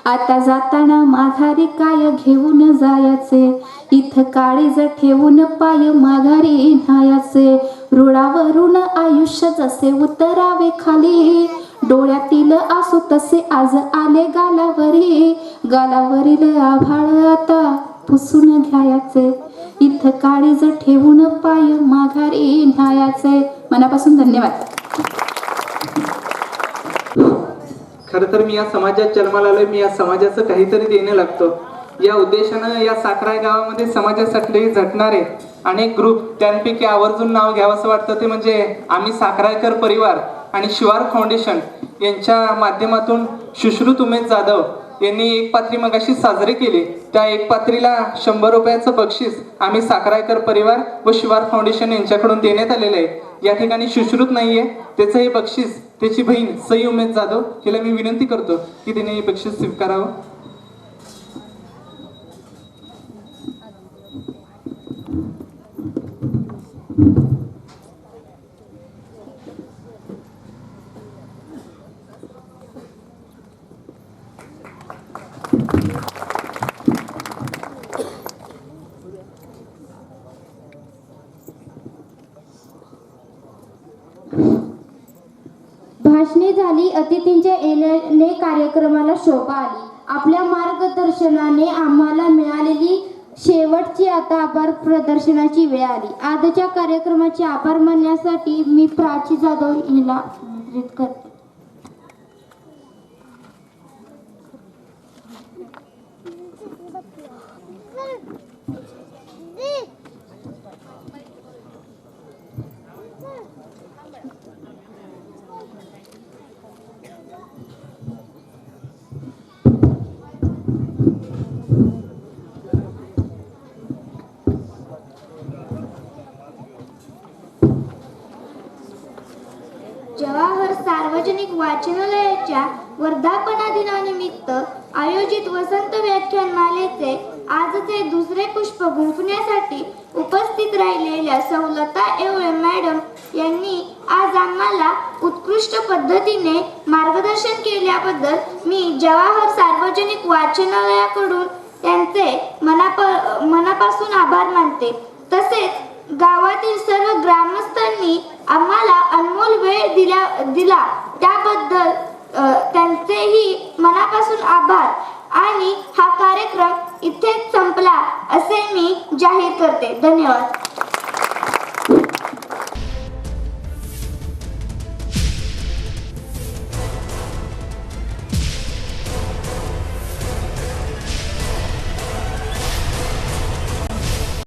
आता जाताना माघारी काय घेऊन जायचे, इथं काळीज ठेवून पाय माघारी न्यायाचे. रुळावरून आयुष्य जसे उतरावे खाली, डोळ्यातील आसू तसे आज आले गालावरी. गालावरील आभाळ आता पुसून घ्यायचे, इथं काळीज ठेवून पाय माघारी न्यायाचे. मनापासून धन्यवाद. खरं तर मी या समाजात जन्माला आलोय. मी या समाजाचं काहीतरी देणं लागतो या उद्देशानं या साखरा गावामध्ये समाजासाठी झटणारे अनेक ग्रुप, त्यांपैकी आवर्जून नाव घ्यावं असं वाटतं ते म्हणजे आम्ही साखरायकर परिवार आणि शिवार फाउंडेशन यांच्या माध्यमातून सुश्रुत उमेश जाधव यांनी एक पात्री मगाशी साजरी केली. त्या एक पात्रीला 100 रुपयाचं बक्षीस आम्ही साखरायकर परिवार व शिवार फाउंडेशन यांच्याकडून देण्यात आलेलं आहे. या ठिकाणी सुश्रुत नाहीये, त्याचं हे बक्षीस त्याची बहीण सई उमेश जाधव हिला मी विनंती करतो की तिने हे बक्षीस स्वीकारावं. भाषणे झाली, अतिथींच्या येण्याने कार्यक्रमाला शोभा आली. आपल्या मार्गदर्शनाने आम्हाला मिळालेली शेवटची आता आभार प्रदर्शनाची वेळ आली. आजच्या कार्यक्रमाचे आभार मानण्यासाठी मी प्राची जाधव हिला आमंत्रित करते. जवाहर सार्वजनिक वाचनालयाच्या वर्धापना दिनानिमित्त आयोजित वसंत व्याख्यानमालेचे आजचे दुसरे पुष्प गुंफण्यासाठी उपस्थित राहिलेल्या सौलता येवळे मॅडम यांनी आज आम्हाला उत्कृष्ट पद्धतीने मार्गदर्शन केल्याबद्दल मी जवाहर सार्वजनिक वाचनालयाकडून त्यांचे मनापासून आभार मानते. तसेच गावातील सर्व ग्रामस्थांनी आम्हाला अनमोल वेळ दिला त्याबद्दल त्यांचेही मनापासून आभार. आणि हा कार्यक्रम इथेच संपला असे मी जाहीर करते. धन्यवाद.